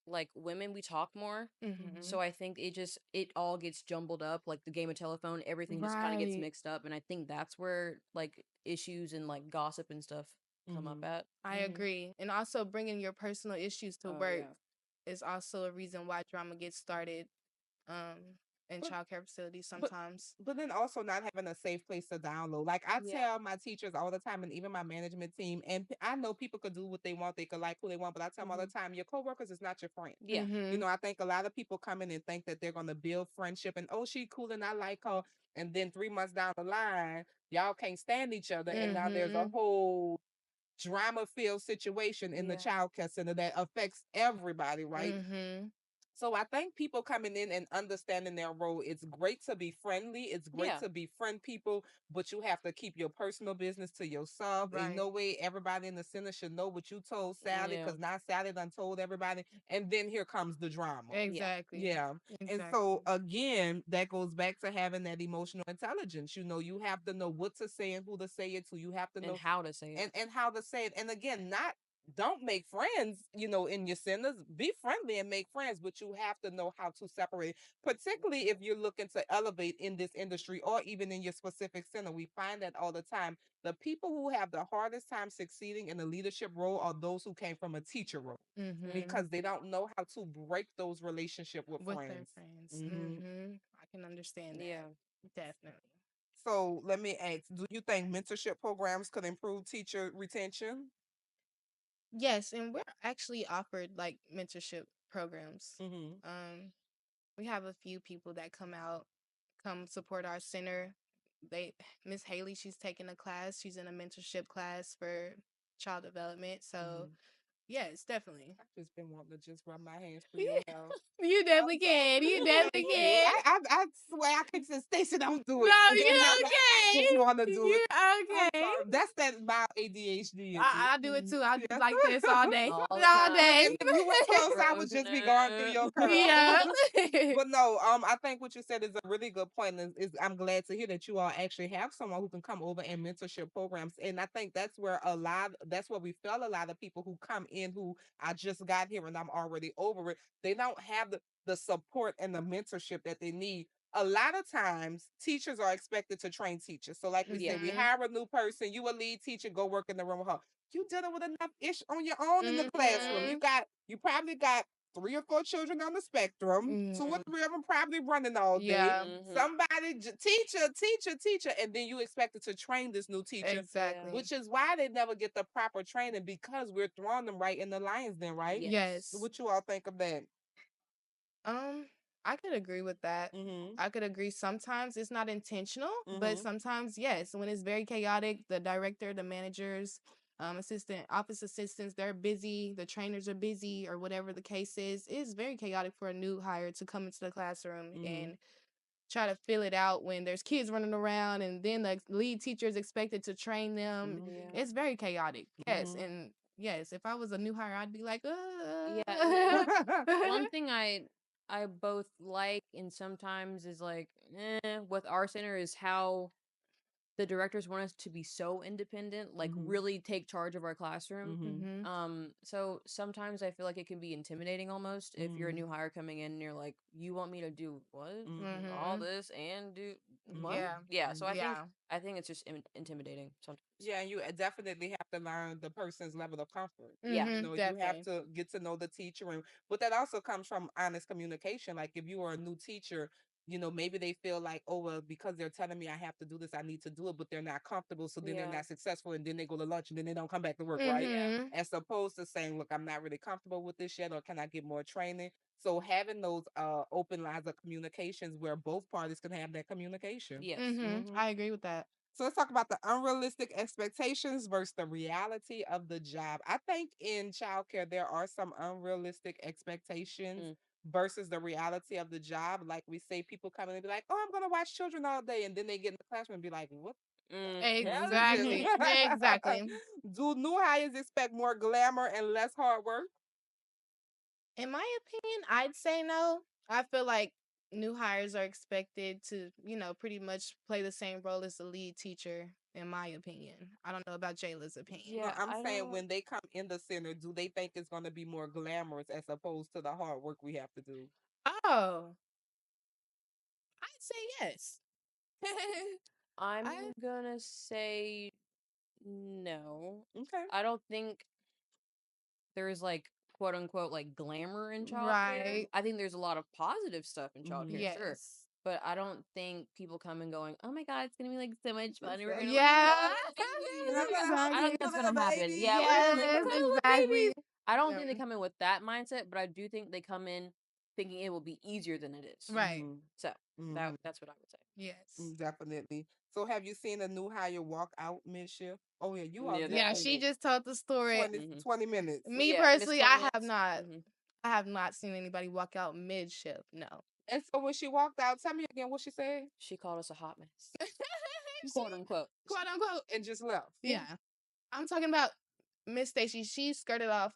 [SPEAKER 3] like women, we talk more.
[SPEAKER 2] Mhm.
[SPEAKER 3] So I think it all gets jumbled up, like the game of telephone, everything just kind of gets
[SPEAKER 2] Right.
[SPEAKER 3] mixed up. And I think that's where like issues and like gossip and stuff come up
[SPEAKER 1] Mhm.
[SPEAKER 3] at.
[SPEAKER 2] I agree. And also bringing your personal issues to
[SPEAKER 3] Oh,
[SPEAKER 2] work
[SPEAKER 3] yeah.
[SPEAKER 2] is also a reason why drama gets started. Um, in
[SPEAKER 1] But
[SPEAKER 2] childcare facilities
[SPEAKER 1] but
[SPEAKER 2] sometimes.
[SPEAKER 1] but then also not having a safe place to download. Like I
[SPEAKER 3] Yeah.
[SPEAKER 1] tell my teachers all the time, and even my management team, and I know people could do what they want, they could like who they want, but I tell them all the time, your coworkers is not your friend.
[SPEAKER 3] Yeah.
[SPEAKER 1] You know, I think a lot of people come in and think that they're going to build friendship and, oh, she cool and I like her. And then 3 months down the line, y'all can't stand each other. And now there's a whole drama filled situation in the
[SPEAKER 3] Yeah.
[SPEAKER 1] child care center that affects everybody, right? So I think people coming in and understanding their role, it's great to be friendly. It's great
[SPEAKER 3] Yeah.
[SPEAKER 1] to befriend people, but you have to keep your personal business to yourself. Ain't
[SPEAKER 2] Right.
[SPEAKER 1] no way everybody in the center should know what you told Sally,
[SPEAKER 3] Yeah.
[SPEAKER 1] because now Sally done told everybody. And then here comes the drama.
[SPEAKER 2] Exactly.
[SPEAKER 1] Yeah. And so again, that goes back to having that emotional intelligence. You know, you have to know what to say and who to say it to. You have to
[SPEAKER 3] And
[SPEAKER 1] know
[SPEAKER 3] how to say it.
[SPEAKER 1] and how to say it. And again, not don't make friends, you know, in your centers. Be friendly and make friends, but you have to know how to separate, particularly if you're looking to elevate in this industry or even in your specific center. We find that all the time. The people who have the hardest time succeeding in the leadership role are those who came from a teacher role, because they don't know how to break those relationships with
[SPEAKER 2] With
[SPEAKER 1] friends.
[SPEAKER 2] their friends. I can understand that.
[SPEAKER 3] Yeah.
[SPEAKER 2] Definitely.
[SPEAKER 1] So let me ask, do you think mentorship programs could improve teacher retention?
[SPEAKER 2] Yes, and we're actually offered like mentorship programs. We have a few people that come support our center. They Miss Haley, she's taking a class. She's in a mentorship class for child development. So yes, definitely.
[SPEAKER 1] I've just been wanting to just rub my hands through your hair.
[SPEAKER 2] You definitely can. You definitely can.
[SPEAKER 1] I swear I could say, Stacey, don't do it.
[SPEAKER 2] No, you're
[SPEAKER 1] I
[SPEAKER 2] okay.
[SPEAKER 1] just want to do it.
[SPEAKER 2] You're
[SPEAKER 1] I'm
[SPEAKER 2] okay.
[SPEAKER 1] sorry. That's that mild ADHD.
[SPEAKER 2] I do it too. I
[SPEAKER 1] Yeah.
[SPEAKER 2] like this all day.
[SPEAKER 3] All
[SPEAKER 2] All
[SPEAKER 3] the time.
[SPEAKER 2] day.
[SPEAKER 1] And if you went close, I would just be going through your curls.
[SPEAKER 2] Yeah.
[SPEAKER 1] But no, I think what you said is a really good point. Is I'm glad to hear that you all actually have someone who can come over and mentorship programs. And I think that's where that's where we feel a lot of people who come in who I just got here and I'm already over it. They don't have the support and the mentorship that they need. A lot of times teachers are expected to train teachers. So like we said, we hire a new person, you a lead teacher, go work in the room with her. You dealing with enough ish on your own in the classroom. You probably got 3 or 4 children on the spectrum. 2 or 3 of them probably running all day.
[SPEAKER 2] Yeah.
[SPEAKER 1] Somebody, teacher, and then you expected to train this new teacher.
[SPEAKER 2] Exactly.
[SPEAKER 1] Which is why they never get the proper training, because we're throwing them right in the lion's den, right?
[SPEAKER 2] Yes.
[SPEAKER 1] What you all think of that?
[SPEAKER 2] I could agree with that. I could agree. Sometimes it's not intentional, but sometimes yes. When it's very chaotic, the director, the managers, office assistants, they're busy. The trainers are busy, or whatever the case is. It's very chaotic for a new hire to come into the classroom and try to fill it out when there's kids running around, and then the lead teacher is expected to train them.
[SPEAKER 3] Yeah.
[SPEAKER 2] It's very chaotic. Yes, and yes, if I was a new hire, I'd be like,
[SPEAKER 3] Yeah. One thing I both like and sometimes is like, with our center is how the directors want us to be so independent, like really take charge of our classroom. So sometimes I feel like it can be intimidating almost if you're a new hire coming in and you're like, you want me to do what? All this and do what? Yeah. So I think it's just intimidating sometimes.
[SPEAKER 1] Yeah, and you definitely have to learn the person's level of comfort.
[SPEAKER 3] Yeah.
[SPEAKER 1] You know, you have to get to know the teacher, but that also comes from honest communication. Like if you are a new teacher, you know, maybe they feel like, oh well, because they're telling me I have to do this, I need to do it, but they're not comfortable, so then they're not successful, and then they go to lunch and then they don't come back to work, right? As opposed to saying, look, I'm not really comfortable with this yet, or can I get more training? So having those open lines of communications where both parties can have that communication.
[SPEAKER 3] Yes.
[SPEAKER 2] I agree with that.
[SPEAKER 1] So let's talk about the unrealistic expectations versus the reality of the job. I think in childcare, there are some unrealistic expectations versus the reality of the job. Like we say, people come in and be like, oh, I'm going to watch children all day. And then they get in the classroom and be like, what?
[SPEAKER 2] Exactly. Exactly.
[SPEAKER 1] Do new hires expect more glamour and less hard work?
[SPEAKER 2] In my opinion, I'd say no. I feel like new hires are expected to, pretty much play the same role as the lead teacher, in my opinion. I don't know about Jayla's opinion.
[SPEAKER 1] No, I'm saying when they come in the center, do they think it's going to be more glamorous as opposed to the hard work we have to do?
[SPEAKER 2] Oh, I'd say yes.
[SPEAKER 3] I'm gonna say no.
[SPEAKER 1] Okay.
[SPEAKER 3] I don't think there's like quote unquote like glamour in childcare.
[SPEAKER 2] Right.
[SPEAKER 3] I think there's a lot of positive stuff in childcare, sure.
[SPEAKER 2] Yes.
[SPEAKER 3] but I don't think people come and going, oh my God, it's gonna be like so much fun. We're gonna
[SPEAKER 2] Yeah.
[SPEAKER 3] I don't think that's
[SPEAKER 1] Little
[SPEAKER 3] gonna happen.
[SPEAKER 1] baby.
[SPEAKER 3] Yeah,
[SPEAKER 2] Yes, exactly.
[SPEAKER 3] I don't think they
[SPEAKER 2] Yeah.
[SPEAKER 3] come in with that mindset, but I do think they come in thinking it will be easier than it is.
[SPEAKER 2] Right.
[SPEAKER 3] So
[SPEAKER 1] Mhm.
[SPEAKER 3] that's what I would say.
[SPEAKER 2] Yes.
[SPEAKER 1] Definitely. So have you seen a new hire walk out mid-shift? Oh yeah, you all
[SPEAKER 3] Yeah,
[SPEAKER 2] Yeah,
[SPEAKER 1] definitely
[SPEAKER 2] she just told the story.
[SPEAKER 1] 20 minutes.
[SPEAKER 2] Me
[SPEAKER 3] Yeah, Miss
[SPEAKER 2] personally,
[SPEAKER 3] 20
[SPEAKER 2] I have
[SPEAKER 3] minutes.
[SPEAKER 2] not. I have not seen anybody walk out mid shift. No.
[SPEAKER 1] And so when she walked out, tell me again what she said.
[SPEAKER 3] She called us a hot mess,
[SPEAKER 2] She-
[SPEAKER 3] quote unquote.
[SPEAKER 2] quote unquote.
[SPEAKER 1] And just left.
[SPEAKER 2] Yeah. I'm talking about Miss Stacey. She skirted off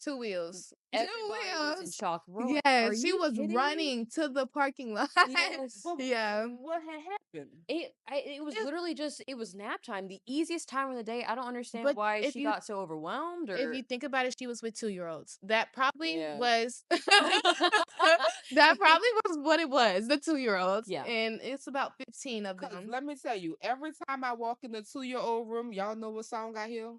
[SPEAKER 2] 2 wheels. 2
[SPEAKER 3] Everybody was in
[SPEAKER 2] wheels.
[SPEAKER 3] shock. We're like,
[SPEAKER 2] Yes,
[SPEAKER 3] are
[SPEAKER 2] she
[SPEAKER 3] you
[SPEAKER 2] was
[SPEAKER 3] kidding me?
[SPEAKER 2] running to the parking lot.
[SPEAKER 3] Yes.
[SPEAKER 1] But
[SPEAKER 2] Yeah.
[SPEAKER 1] what had happened?
[SPEAKER 3] It was literally just it was nap time, the easiest time of the day. I don't understand
[SPEAKER 2] But
[SPEAKER 3] why
[SPEAKER 2] if
[SPEAKER 3] she
[SPEAKER 2] you
[SPEAKER 3] got so overwhelmed
[SPEAKER 2] if
[SPEAKER 3] or
[SPEAKER 2] you think about it, she was with 2-year-olds. That probably
[SPEAKER 3] Yeah.
[SPEAKER 2] was that probably was what it was, the 2-year-olds.
[SPEAKER 3] Yeah.
[SPEAKER 2] And it's about 15 of
[SPEAKER 1] 'Cause
[SPEAKER 2] them.
[SPEAKER 1] let me tell you, every time I walk in the 2-year-old room, y'all know what song I hear?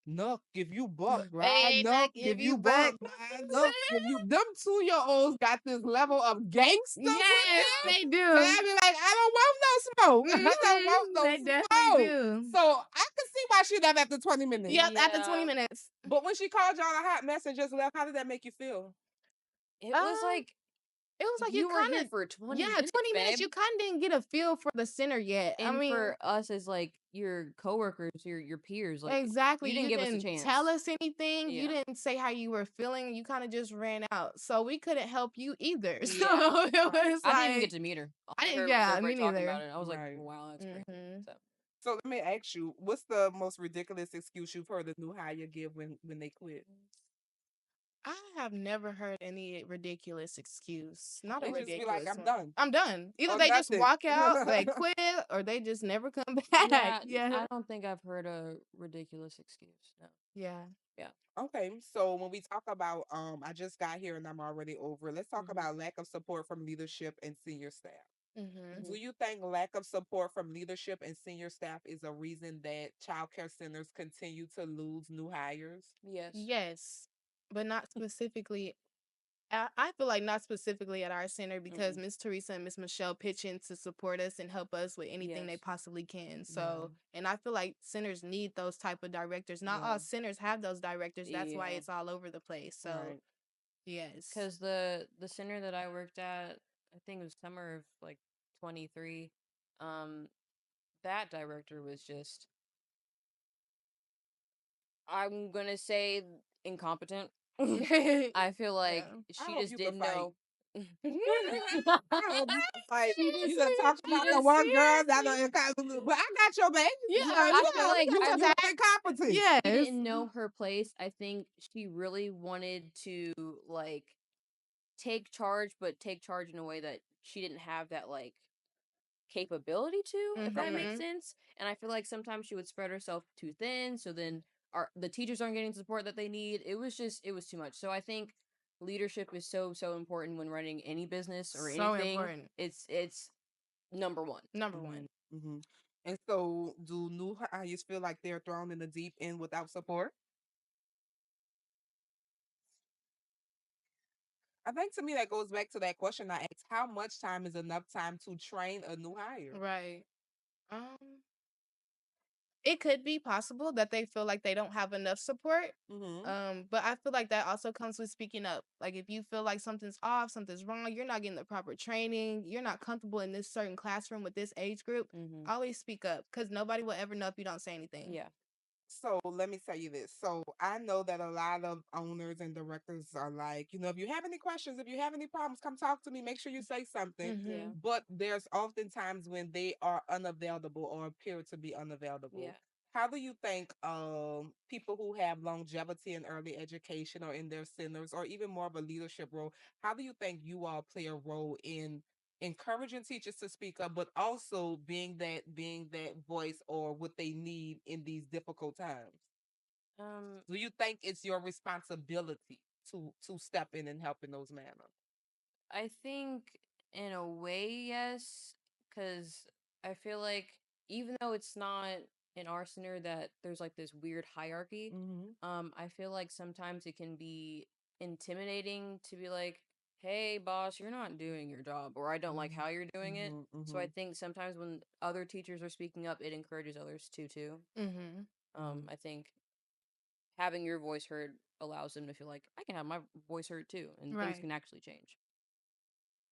[SPEAKER 1] Nuck, if you buck, right?
[SPEAKER 2] Hey,
[SPEAKER 1] Nuck,
[SPEAKER 2] Nuck,
[SPEAKER 1] if you buck, right? Nuck, if you. Them 2-year-olds got this level of gangster with
[SPEAKER 2] Yes,
[SPEAKER 1] them.
[SPEAKER 2] they
[SPEAKER 1] And
[SPEAKER 2] do.
[SPEAKER 1] I be like, I don't want no smoke. I don't want no
[SPEAKER 2] They definitely
[SPEAKER 1] smoke.
[SPEAKER 2] do.
[SPEAKER 1] So I can see why she left after 20 minutes.
[SPEAKER 2] Yep, after 20
[SPEAKER 3] Yeah.
[SPEAKER 2] minutes.
[SPEAKER 1] But when she called y'all a hot mess and just left, how did that make you feel?
[SPEAKER 3] It was like
[SPEAKER 2] It was like
[SPEAKER 3] you were here
[SPEAKER 2] kinda
[SPEAKER 3] for 20
[SPEAKER 2] yeah,
[SPEAKER 3] minutes,
[SPEAKER 2] 20 minutes.
[SPEAKER 3] babe.
[SPEAKER 2] You kind of didn't get a feel for the center yet. I
[SPEAKER 3] And
[SPEAKER 2] mean,
[SPEAKER 3] for us as like your coworkers, your peers, like
[SPEAKER 2] exactly.
[SPEAKER 3] you didn't give us a chance.
[SPEAKER 2] Tell us anything. You
[SPEAKER 3] Yeah.
[SPEAKER 2] didn't say how you were feeling. You kind of just ran out. So we couldn't help you either. So
[SPEAKER 3] Yeah.
[SPEAKER 2] it was
[SPEAKER 3] I didn't even
[SPEAKER 2] like
[SPEAKER 3] get to meet her. All
[SPEAKER 2] I
[SPEAKER 3] I
[SPEAKER 2] didn't.
[SPEAKER 3] heard was
[SPEAKER 2] Yeah,
[SPEAKER 3] everybody
[SPEAKER 2] me
[SPEAKER 3] talking
[SPEAKER 2] neither.
[SPEAKER 3] about it. I was like,
[SPEAKER 1] Right.
[SPEAKER 3] wow, that's crazy.
[SPEAKER 2] Mhm.
[SPEAKER 1] So let me ask you, what's the most ridiculous excuse you've heard a new hire give when they quit?
[SPEAKER 2] I have never heard any ridiculous excuse. Not a
[SPEAKER 1] They just be like,
[SPEAKER 2] ridiculous
[SPEAKER 1] I'm
[SPEAKER 2] one.
[SPEAKER 1] done.
[SPEAKER 2] I'm done. Either
[SPEAKER 1] Or
[SPEAKER 2] they just
[SPEAKER 1] nothing.
[SPEAKER 2] walk out, they quit, or they just never come back.
[SPEAKER 3] Yeah,
[SPEAKER 2] Yeah.
[SPEAKER 3] I don't think I've heard a ridiculous excuse. No.
[SPEAKER 2] Yeah.
[SPEAKER 1] Okay, so when we talk about I just got here and I'm already over. Let's talk
[SPEAKER 3] Mhm.
[SPEAKER 1] about lack of support from leadership and senior staff.
[SPEAKER 2] Mm-hmm.
[SPEAKER 1] Do you think lack of support from leadership and senior staff is a reason that childcare centers continue to lose new hires?
[SPEAKER 3] Yes.
[SPEAKER 2] Yes, but not specifically. I feel like not specifically at our center because Miss Teresa and Miss Michelle pitch in to support us and help us with anything they
[SPEAKER 3] Yes.
[SPEAKER 2] possibly can. So, and I feel like centers need those type of directors. Not
[SPEAKER 1] Yeah.
[SPEAKER 2] all centers have those directors. That's why
[SPEAKER 3] Yeah.
[SPEAKER 2] it's all over the place. So,
[SPEAKER 1] Right.
[SPEAKER 2] yes.
[SPEAKER 3] Because the center that I worked at, I think it was summer of like 23. That director was just, I'm gonna say, incompetent. I feel like
[SPEAKER 1] I
[SPEAKER 3] she
[SPEAKER 1] hope
[SPEAKER 3] just
[SPEAKER 1] you could
[SPEAKER 3] didn't
[SPEAKER 1] fight.
[SPEAKER 3] know.
[SPEAKER 1] I hope you could fight.
[SPEAKER 2] She
[SPEAKER 1] You
[SPEAKER 2] just
[SPEAKER 1] done
[SPEAKER 2] said-
[SPEAKER 1] talked
[SPEAKER 2] she
[SPEAKER 1] about the
[SPEAKER 2] just
[SPEAKER 1] one
[SPEAKER 2] said-
[SPEAKER 1] girl that but I got your back.
[SPEAKER 2] Yeah,
[SPEAKER 3] I feel like
[SPEAKER 1] you
[SPEAKER 3] I
[SPEAKER 1] were incompetent.
[SPEAKER 2] Yes.
[SPEAKER 3] She didn't know her place. I think she really wanted to like take charge, but take charge in a way that she didn't have that like capability to, if that makes
[SPEAKER 2] Mhm.
[SPEAKER 3] sense. And I feel like sometimes she would spread herself too thin, so then the teachers aren't getting the support that they need. It was too much. So I think leadership is so important when running any business or
[SPEAKER 2] So
[SPEAKER 3] anything.
[SPEAKER 2] important.
[SPEAKER 3] It's number one.
[SPEAKER 2] Number one.
[SPEAKER 1] Mm-hmm. And so, do new hires feel like they're thrown in the deep end without support? I think to me that goes back to that question I asked: How much time is enough time to train a new hire?
[SPEAKER 2] Right. It could be possible that they feel like they don't have enough support. But I feel like that also comes with speaking up. Like if you feel like something's off, something's wrong, you're not getting the proper training, you're not comfortable in this certain classroom with this age group, always speak up because nobody will ever know if you don't say anything.
[SPEAKER 3] Yeah.
[SPEAKER 1] So let me tell you this. So I know that a lot of owners and directors are like, if you have any questions, if you have any problems, come talk to me. Make sure you say something.
[SPEAKER 3] Yeah.
[SPEAKER 1] But there's often times when they are unavailable or appear to be unavailable.
[SPEAKER 3] Yeah.
[SPEAKER 1] How do you think people who have longevity in early education or in their centers or even more of a leadership role, how do you think you all play a role in encouraging teachers to speak up, but also being that voice or what they need in these difficult times? Do you think it's your responsibility to step in and help in those manners?
[SPEAKER 3] I think in a way, yes, because I feel like even though it's not in our center that there's like this weird hierarchy, I feel like sometimes it can be intimidating to be like, hey, boss, you're not doing your job, or I don't like how you're doing it. So I think sometimes when other teachers are speaking up, it encourages others to too. I think having your voice heard allows them to feel like I can have my voice heard too, and things
[SPEAKER 2] Right.
[SPEAKER 3] can actually change.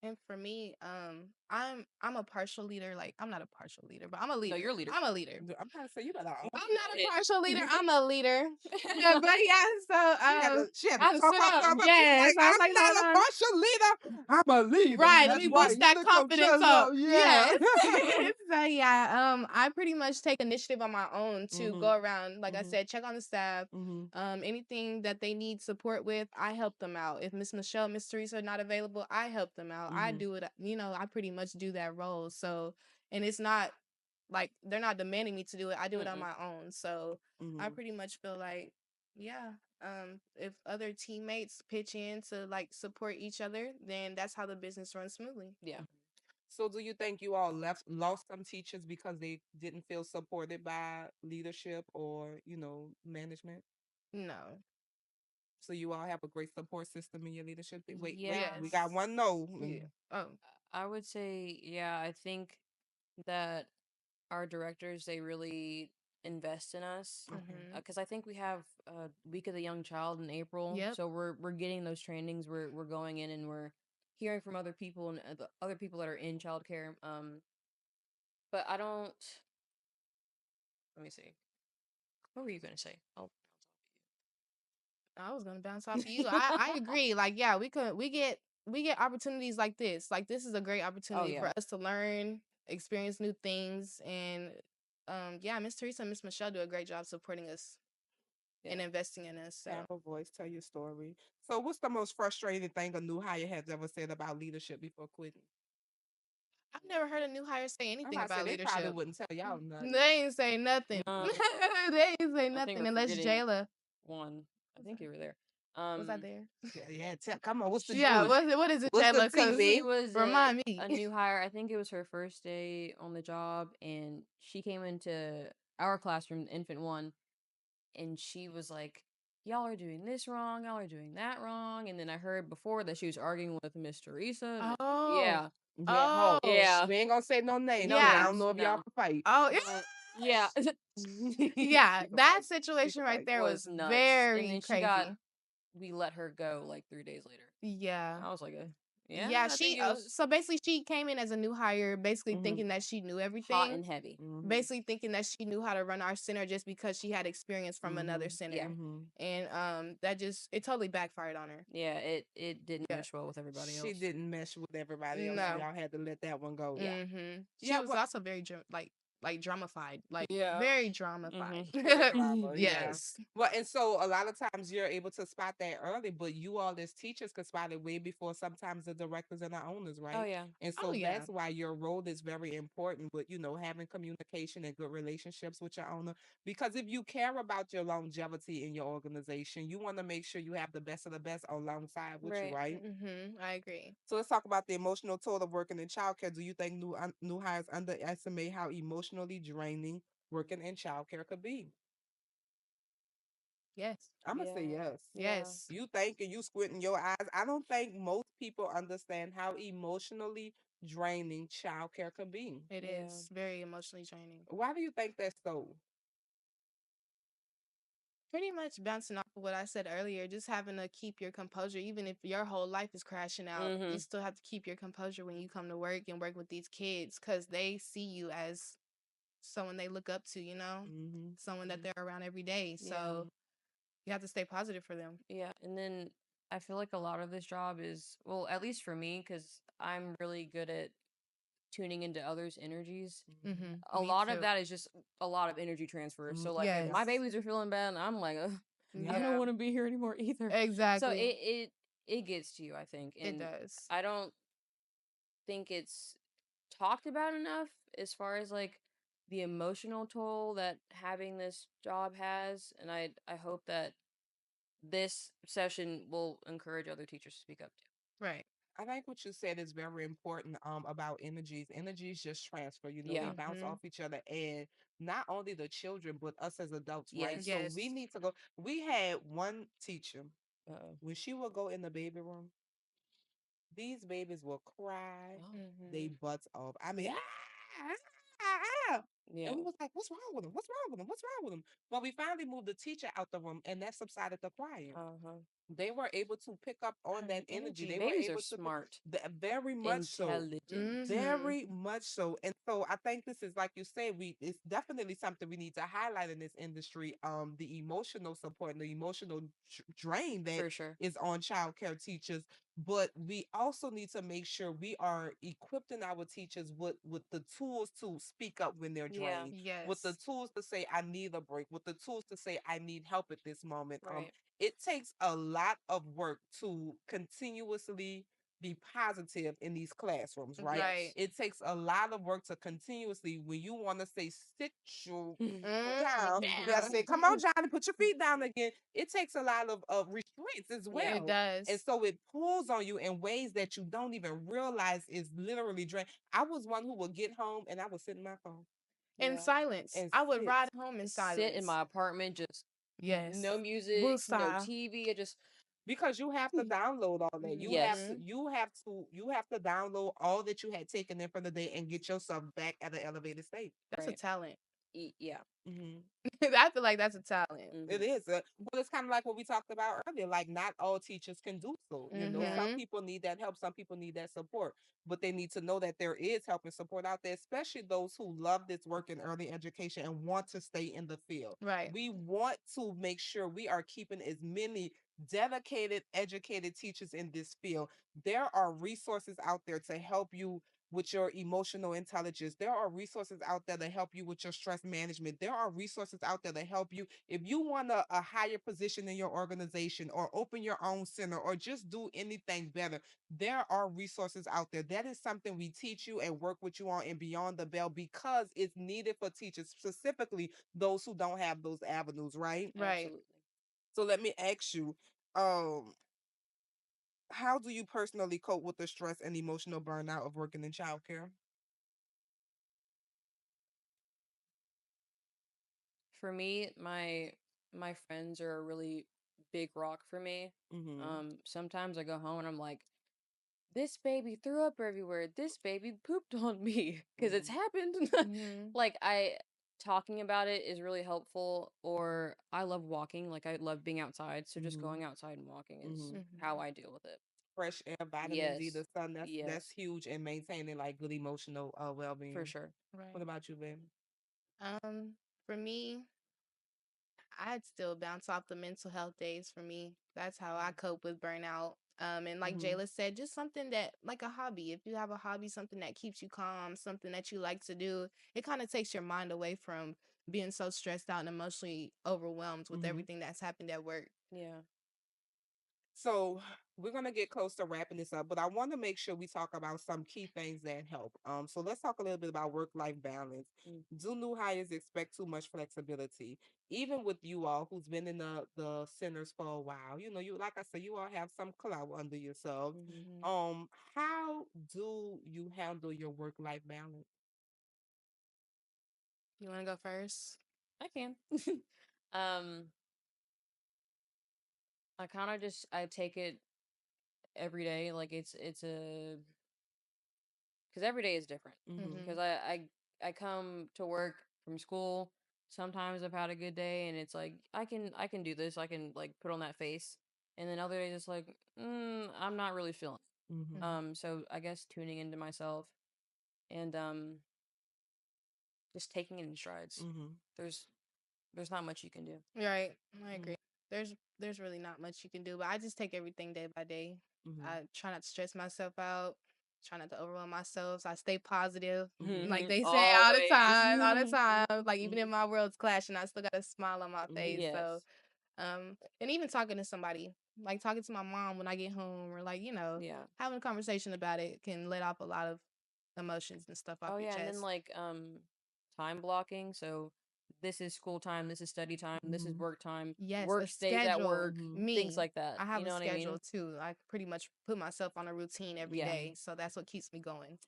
[SPEAKER 2] And for me, I'm a partial leader. Like I'm not a partial leader, but I'm a leader.
[SPEAKER 3] No, you're a leader.
[SPEAKER 2] I'm a leader.
[SPEAKER 1] I'm trying to say you better.
[SPEAKER 2] I'm not a partial leader. I'm a leader. Yeah, but yeah, so
[SPEAKER 1] She had to
[SPEAKER 2] I'm
[SPEAKER 1] talk
[SPEAKER 2] so
[SPEAKER 1] herself up. She's
[SPEAKER 2] yes.
[SPEAKER 1] like,
[SPEAKER 2] I was
[SPEAKER 1] I'm
[SPEAKER 2] like,
[SPEAKER 1] not
[SPEAKER 2] no,
[SPEAKER 1] a
[SPEAKER 2] no.
[SPEAKER 1] partial leader. I'm a leader.
[SPEAKER 2] Right, let
[SPEAKER 1] That's
[SPEAKER 2] me
[SPEAKER 1] right.
[SPEAKER 2] boost
[SPEAKER 1] You
[SPEAKER 2] that
[SPEAKER 1] look your
[SPEAKER 2] confidence
[SPEAKER 1] chest
[SPEAKER 2] up.
[SPEAKER 1] Yeah.
[SPEAKER 2] Yes. So yeah, I pretty much take initiative on my own to go around, like I said, check on the staff. Anything that they need support with, I help them out. If Miss Michelle, Miss Teresa are not available, I help them out. I do it, I pretty much do that role. So, and it's not like they're not demanding me to do it. I do it on my own. So I pretty much feel like, yeah, if other teammates pitch in to like support each other, then that's how the business runs smoothly.
[SPEAKER 3] Yeah.
[SPEAKER 1] So do you think you all lost some teachers because they didn't feel supported by leadership or, management?
[SPEAKER 2] No.
[SPEAKER 1] So you all have a great support system in your leadership? Wait,
[SPEAKER 3] Yeah.
[SPEAKER 1] we got one no.
[SPEAKER 2] Yeah. Oh.
[SPEAKER 3] I would say, yeah, I think that our directors, they really invest in us, because I think we have week of the young child in April.
[SPEAKER 2] Yep.
[SPEAKER 3] So we're getting those trainings. We're going in and we're hearing from other people and the other people that are in childcare. But I don't. Let me see. What were you gonna say? Oh,
[SPEAKER 2] I was gonna bounce off of you. I agree. Like, yeah, we get opportunities like this. Like, this is a great opportunity for us to learn, experience new things, and yeah, Miss Teresa and Miss Michelle do a great job supporting us and investing in us. So
[SPEAKER 1] Have a voice, tell your story. So what's the most frustrating thing a new hire has ever said about leadership before quitting?
[SPEAKER 2] I've never heard a new hire say
[SPEAKER 1] I'm
[SPEAKER 2] anything
[SPEAKER 1] about to say
[SPEAKER 2] about
[SPEAKER 1] they probably
[SPEAKER 2] leadership.
[SPEAKER 1] wouldn't tell y'all nothing.
[SPEAKER 2] They ain't say nothing.
[SPEAKER 3] no,
[SPEAKER 2] They ain't say
[SPEAKER 3] I think
[SPEAKER 2] nothing
[SPEAKER 3] we're
[SPEAKER 2] unless
[SPEAKER 3] forgetting
[SPEAKER 2] Jaela.
[SPEAKER 3] one. I think you were there.
[SPEAKER 2] Was I there?
[SPEAKER 1] Come on, what's the
[SPEAKER 2] Yeah,
[SPEAKER 1] juice?
[SPEAKER 2] what is it,
[SPEAKER 1] What's the
[SPEAKER 2] Jaela? Because
[SPEAKER 3] She
[SPEAKER 1] TV?
[SPEAKER 3] was
[SPEAKER 2] remind me.
[SPEAKER 3] a new hire. I think it was her first day on the job, and she came into our classroom, infant one, and she was like, "Y'all are doing this wrong. Y'all are doing that wrong." And then I heard before that she was arguing with Miss Teresa.
[SPEAKER 2] Oh.
[SPEAKER 3] Yeah.
[SPEAKER 1] Yeah, ho.
[SPEAKER 3] Yeah.
[SPEAKER 1] We ain't gonna say no names.
[SPEAKER 3] No
[SPEAKER 1] Yeah. I don't
[SPEAKER 3] names.
[SPEAKER 1] know if y'all
[SPEAKER 3] No.
[SPEAKER 1] can fight.
[SPEAKER 2] Oh,
[SPEAKER 3] Yeah.
[SPEAKER 2] yeah. That
[SPEAKER 1] Fight.
[SPEAKER 2] situation right there
[SPEAKER 3] was
[SPEAKER 2] was
[SPEAKER 3] nuts.
[SPEAKER 2] very
[SPEAKER 3] And then
[SPEAKER 2] crazy.
[SPEAKER 3] we let her go like 3 days later.
[SPEAKER 2] Yeah.
[SPEAKER 3] I was like,
[SPEAKER 2] Yeah,
[SPEAKER 3] yeah, I
[SPEAKER 2] she
[SPEAKER 3] think it was
[SPEAKER 2] so basically she came in as a new hire, basically thinking that she knew
[SPEAKER 3] hot
[SPEAKER 2] everything,
[SPEAKER 3] and heavy.
[SPEAKER 2] basically thinking that she knew how to run our center just because she had experience from another center.
[SPEAKER 3] Yeah.
[SPEAKER 2] And that just it totally backfired on her.
[SPEAKER 3] Yeah, it didn't mesh well with everybody else.
[SPEAKER 1] She didn't mesh with everybody else.
[SPEAKER 2] No.
[SPEAKER 1] Y'all had to let that one go.
[SPEAKER 3] Yeah.
[SPEAKER 2] She was also very like dramified, like
[SPEAKER 3] Yeah.
[SPEAKER 2] very dramified.
[SPEAKER 1] Drama, yeah.
[SPEAKER 2] Yes.
[SPEAKER 1] Well, and so a lot of times you're able to spot that early, but you all as teachers could spot it way before sometimes the directors and the owners, right?
[SPEAKER 3] Oh yeah.
[SPEAKER 1] And so
[SPEAKER 2] Oh, yeah.
[SPEAKER 1] that's why your role is very important with, having communication and good relationships with your owner. Because if you care about your longevity in your organization, you want to make sure you have the best of the best alongside with you,
[SPEAKER 3] Right.
[SPEAKER 1] right?
[SPEAKER 2] I agree.
[SPEAKER 1] So let's talk about the emotional toll of working in childcare. Do you think new hires underestimate how emotionally draining working in childcare could be?
[SPEAKER 2] Yes.
[SPEAKER 1] I'm gonna say yes.
[SPEAKER 2] Yes.
[SPEAKER 1] You thinking, you squinting your eyes. I don't think most people understand how emotionally draining childcare can be.
[SPEAKER 2] It is very emotionally draining.
[SPEAKER 1] Why do you think that's so?
[SPEAKER 2] Pretty much bouncing off of what I said earlier, just having to keep your composure, even if your whole life is crashing out, you still have to keep your composure when you come to work and work with these kids because they see you as someone they look up to, someone that they're around every day. So you have to stay positive for them.
[SPEAKER 3] Yeah, and then I feel like a lot of this job is, well, at least for me, because I'm really good at tuning into others' energies. A
[SPEAKER 2] Me
[SPEAKER 3] lot
[SPEAKER 2] too.
[SPEAKER 3] of that is just a lot of energy transfer. So like, if
[SPEAKER 2] Yes.
[SPEAKER 3] my babies are feeling bad, and I'm like, I
[SPEAKER 2] Yeah.
[SPEAKER 3] don't want to be here anymore either.
[SPEAKER 2] Exactly.
[SPEAKER 3] So it gets to you, I think,
[SPEAKER 2] It
[SPEAKER 3] and
[SPEAKER 2] does.
[SPEAKER 3] I don't think it's talked about enough as far as like the emotional toll that having this job has, and I hope that this session will encourage other teachers to speak up too.
[SPEAKER 2] Right.
[SPEAKER 1] I think what you said is very important about energies. Energies just transfer, they bounce off each other. And not only the children, but us as adults, right? So
[SPEAKER 2] Yes.
[SPEAKER 1] we need to go. We had one teacher
[SPEAKER 3] Uh-oh.
[SPEAKER 1] when she would go in the baby room. these babies will cry they
[SPEAKER 2] Mhm.
[SPEAKER 1] butts off. I mean, and
[SPEAKER 3] Yeah.
[SPEAKER 1] we was like, what's wrong with them? What's wrong with them? What's wrong with them? But we finally moved the teacher out the room, and that subsided the crying.
[SPEAKER 3] Uh-huh.
[SPEAKER 1] They were able to pick up on that energy. They were
[SPEAKER 3] Babies are
[SPEAKER 1] able to
[SPEAKER 3] smart,
[SPEAKER 1] very much so.
[SPEAKER 3] intelligent.
[SPEAKER 2] Mhm.
[SPEAKER 1] Very much so. And so I think this is like you say, it's definitely something we need to highlight in this industry. The emotional support and the emotional drain that
[SPEAKER 3] For sure.
[SPEAKER 1] is on childcare teachers. But we also need to make sure we are equipping our teachers with the tools to speak up when they're
[SPEAKER 3] Yeah.
[SPEAKER 1] drained, with the
[SPEAKER 2] Yes.
[SPEAKER 1] tools to say, I need a break, with the tools to say, I need help at this moment.
[SPEAKER 3] Right.
[SPEAKER 1] It takes a lot of work to continuously be positive in these classrooms, right?
[SPEAKER 2] Right.
[SPEAKER 3] Yes.
[SPEAKER 1] It takes a lot of work to continuously, when you want to say, sit your
[SPEAKER 2] Mhm.
[SPEAKER 1] down, you gotta say, come on, Johnny, put your feet down again. It takes a lot of restraints as
[SPEAKER 3] Yeah.
[SPEAKER 2] It
[SPEAKER 1] well. And
[SPEAKER 2] does.
[SPEAKER 1] so it pulls on you in ways that you don't even realize is literally drain. I was one who would get home and I would sit in my phone
[SPEAKER 2] In
[SPEAKER 3] Yeah.
[SPEAKER 2] silence.
[SPEAKER 1] and
[SPEAKER 2] I would
[SPEAKER 1] sit.
[SPEAKER 2] ride home in
[SPEAKER 3] Sit in
[SPEAKER 2] silence.
[SPEAKER 3] my apartment, just no
[SPEAKER 2] Yes.
[SPEAKER 3] music, no
[SPEAKER 2] Woosah.
[SPEAKER 3] TV. Just
[SPEAKER 1] Because you have to download all that.
[SPEAKER 3] yes.
[SPEAKER 1] You have to download all that you had taken in for the day and get yourself back at an elevated state.
[SPEAKER 2] That's a
[SPEAKER 3] Right.
[SPEAKER 2] talent.
[SPEAKER 3] Yeah.
[SPEAKER 1] Hmm.
[SPEAKER 2] I feel like that's a talent.
[SPEAKER 1] It is. Well, it's kind of like what we talked about earlier. Like, not all teachers can do so. You know,
[SPEAKER 3] Yeah.
[SPEAKER 1] some
[SPEAKER 2] Mhm.
[SPEAKER 1] people need that help. Some people need that support. But they need to know that there is help and support out there, especially those who love this work in early education and want to stay in the field.
[SPEAKER 2] Right.
[SPEAKER 1] We want to make sure we are keeping as many dedicated, educated teachers in this field. There are resources out there to help you with your emotional intelligence. There are resources out there to help you with your stress management. There are resources out there to help you if you want a higher position in your organization or open your own center or just do anything better. There are resources out there. That is something we teach you and work with you on in Beyond the Bell because it's needed for teachers, specifically those who don't have those avenues, right?
[SPEAKER 2] Right.
[SPEAKER 3] Absolutely.
[SPEAKER 1] So let me ask you, um, how do you personally cope with the stress and emotional burnout of working in childcare?
[SPEAKER 3] For me, my friends are a really big rock for me.
[SPEAKER 1] Mm-hmm.
[SPEAKER 3] Sometimes I go home and I'm like, this baby threw up everywhere. This baby pooped on me because it's happened.
[SPEAKER 2] Mhm.
[SPEAKER 3] Like I talking about it is really helpful. Or I love walking. Like I love being outside. So just
[SPEAKER 1] Mm-hmm.
[SPEAKER 3] going outside and walking is
[SPEAKER 1] Mm-hmm.
[SPEAKER 3] how
[SPEAKER 2] Mhm.
[SPEAKER 3] I deal with it.
[SPEAKER 1] Fresh air, vitamin D,
[SPEAKER 3] Yes.
[SPEAKER 1] the sun, that's
[SPEAKER 3] Yes.
[SPEAKER 1] huge in maintaining like good emotional
[SPEAKER 3] For
[SPEAKER 1] well-being.
[SPEAKER 3] sure.
[SPEAKER 1] What
[SPEAKER 2] Right.
[SPEAKER 1] about you, babe?
[SPEAKER 2] For me, I'd still bounce off the mental health days for me. That's how I cope with burnout. And like
[SPEAKER 1] Mm-hmm.
[SPEAKER 2] Jayla said, just something that, like a hobby. If you have a hobby, something that keeps you calm, something that you like to do, it kind of takes your mind away from being so stressed out and emotionally overwhelmed with
[SPEAKER 1] Mm-hmm.
[SPEAKER 2] everything that's happened at work.
[SPEAKER 3] Yeah.
[SPEAKER 1] So we're gonna get close to wrapping this up, but I want to make sure we talk about some key things that help. So let's talk a little bit about work-life balance.
[SPEAKER 3] Mm.
[SPEAKER 1] Do new hires expect too much flexibility? Even with you all who's been in the centers for a while, you know, you like I said, you all have some clout under yourselves.
[SPEAKER 3] Mhm.
[SPEAKER 2] Hmm.
[SPEAKER 1] How do you handle your work-life balance?
[SPEAKER 2] You want to go first?
[SPEAKER 3] I can. um, I kind of just I take it every day. Like it's a because every day is different.
[SPEAKER 1] Mm-hmm.
[SPEAKER 3] Because
[SPEAKER 2] Hmm.
[SPEAKER 3] I come to work from school. Sometimes I've had a good day and it's like I can do this. I can like put on that face. And then other days it's like I'm not really feeling.
[SPEAKER 1] Mm-hmm.
[SPEAKER 3] So I guess tuning into myself and just taking it in strides.
[SPEAKER 1] Mm-hmm.
[SPEAKER 3] There's there's not much you can do.
[SPEAKER 2] Right. I agree. There's really not much you can do, but I just take everything day by day.
[SPEAKER 1] Mm-hmm.
[SPEAKER 2] I try not to stress myself out. Try not to overwhelm myself. So I stay positive,
[SPEAKER 1] Mm-hmm.
[SPEAKER 2] like they say all the
[SPEAKER 3] Always.
[SPEAKER 2] time, all the
[SPEAKER 1] Mm-hmm.
[SPEAKER 2] time. Like even if my world's clashing, I still got a smile on my face. So,
[SPEAKER 3] Yes.
[SPEAKER 2] and even talking to somebody, like talking to my mom when I get home, or like
[SPEAKER 3] Yeah.
[SPEAKER 2] having a conversation about it can let off a lot of emotions and stuff off
[SPEAKER 3] Oh
[SPEAKER 2] your
[SPEAKER 3] yeah, and then
[SPEAKER 2] chest.
[SPEAKER 3] like time blocking. So this is school time, this is study time, this is
[SPEAKER 1] Mm-hmm.
[SPEAKER 3] work time.
[SPEAKER 2] Yes, a
[SPEAKER 3] Work stays at
[SPEAKER 2] schedule.
[SPEAKER 3] work,
[SPEAKER 1] Mm-hmm.
[SPEAKER 3] things
[SPEAKER 2] Me,
[SPEAKER 3] like that.
[SPEAKER 2] I have
[SPEAKER 3] You
[SPEAKER 2] a
[SPEAKER 3] know what I mean?
[SPEAKER 2] schedule too. I pretty much put myself on a routine every
[SPEAKER 3] Yeah.
[SPEAKER 2] day, so that's what keeps me going.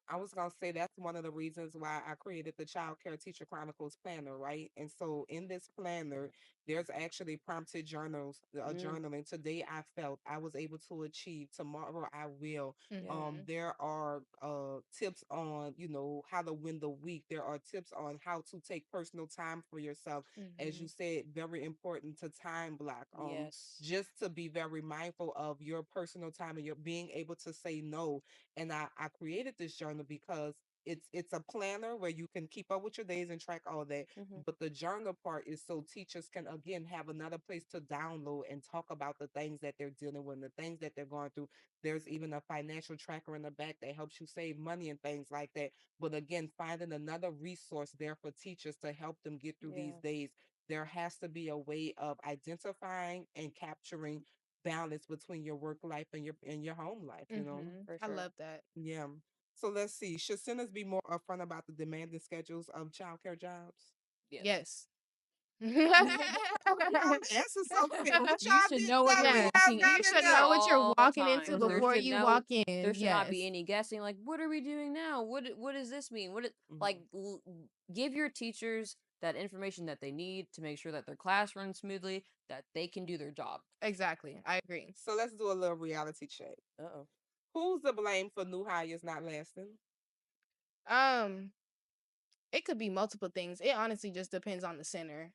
[SPEAKER 1] I was gonna say that's one of the reasons why I created the Childcare Teacher Chronicles planner, right? And so in this planner, there's actually prompted journals,
[SPEAKER 3] Mm,
[SPEAKER 1] journaling. Today I felt I was able to achieve. Tomorrow I will.
[SPEAKER 3] yeah.
[SPEAKER 1] There are tips on how to win the week. There are tips on how to take personal time for yourself. As you
[SPEAKER 2] Mhm.
[SPEAKER 1] said, very important to time block.
[SPEAKER 3] Yes.
[SPEAKER 1] Just to be very mindful of your personal time and your being able to say no. And I created this journal because it's a planner where you can keep up with your days and track all that.
[SPEAKER 3] Hmm.
[SPEAKER 1] But the journal part is so teachers can again have another place to download and talk about the things that they're dealing with, the things that they're going through. There's even a financial tracker in the back that helps you save money and things like that. But again, finding another resource there for teachers to help them get through these
[SPEAKER 3] Yeah.
[SPEAKER 1] days. There has to be a way of identifying and capturing balance between your work life and your home life.
[SPEAKER 3] For
[SPEAKER 2] I
[SPEAKER 3] sure.
[SPEAKER 2] love that.
[SPEAKER 1] Yeah. So let's see. Should centers be more upfront about the demanding schedules of childcare jobs?
[SPEAKER 3] Yes.
[SPEAKER 2] Yes.
[SPEAKER 1] Y'all answer so quick. What
[SPEAKER 3] You
[SPEAKER 1] y'all
[SPEAKER 3] should
[SPEAKER 1] did
[SPEAKER 3] know what
[SPEAKER 1] that
[SPEAKER 3] you're
[SPEAKER 1] we
[SPEAKER 2] Yeah,
[SPEAKER 1] have
[SPEAKER 3] walking
[SPEAKER 1] got
[SPEAKER 2] you
[SPEAKER 1] to
[SPEAKER 2] should
[SPEAKER 3] into
[SPEAKER 2] know
[SPEAKER 1] know?
[SPEAKER 2] what you're
[SPEAKER 3] all the
[SPEAKER 2] walking
[SPEAKER 3] time.
[SPEAKER 2] into
[SPEAKER 3] There
[SPEAKER 2] before
[SPEAKER 3] should
[SPEAKER 2] you
[SPEAKER 3] no
[SPEAKER 2] walk in.
[SPEAKER 3] there should not be
[SPEAKER 2] Yes,
[SPEAKER 3] any guessing like what are we doing now? What does this mean? Like give your teachers that information that they need to make sure that their class runs smoothly, that they can do their job.
[SPEAKER 2] exactly. I agree.
[SPEAKER 1] So let's do a little reality check.
[SPEAKER 3] Uh-oh.
[SPEAKER 1] Who's to blame for new hires not lasting?
[SPEAKER 2] Um, it could be multiple things. It honestly just depends on the center.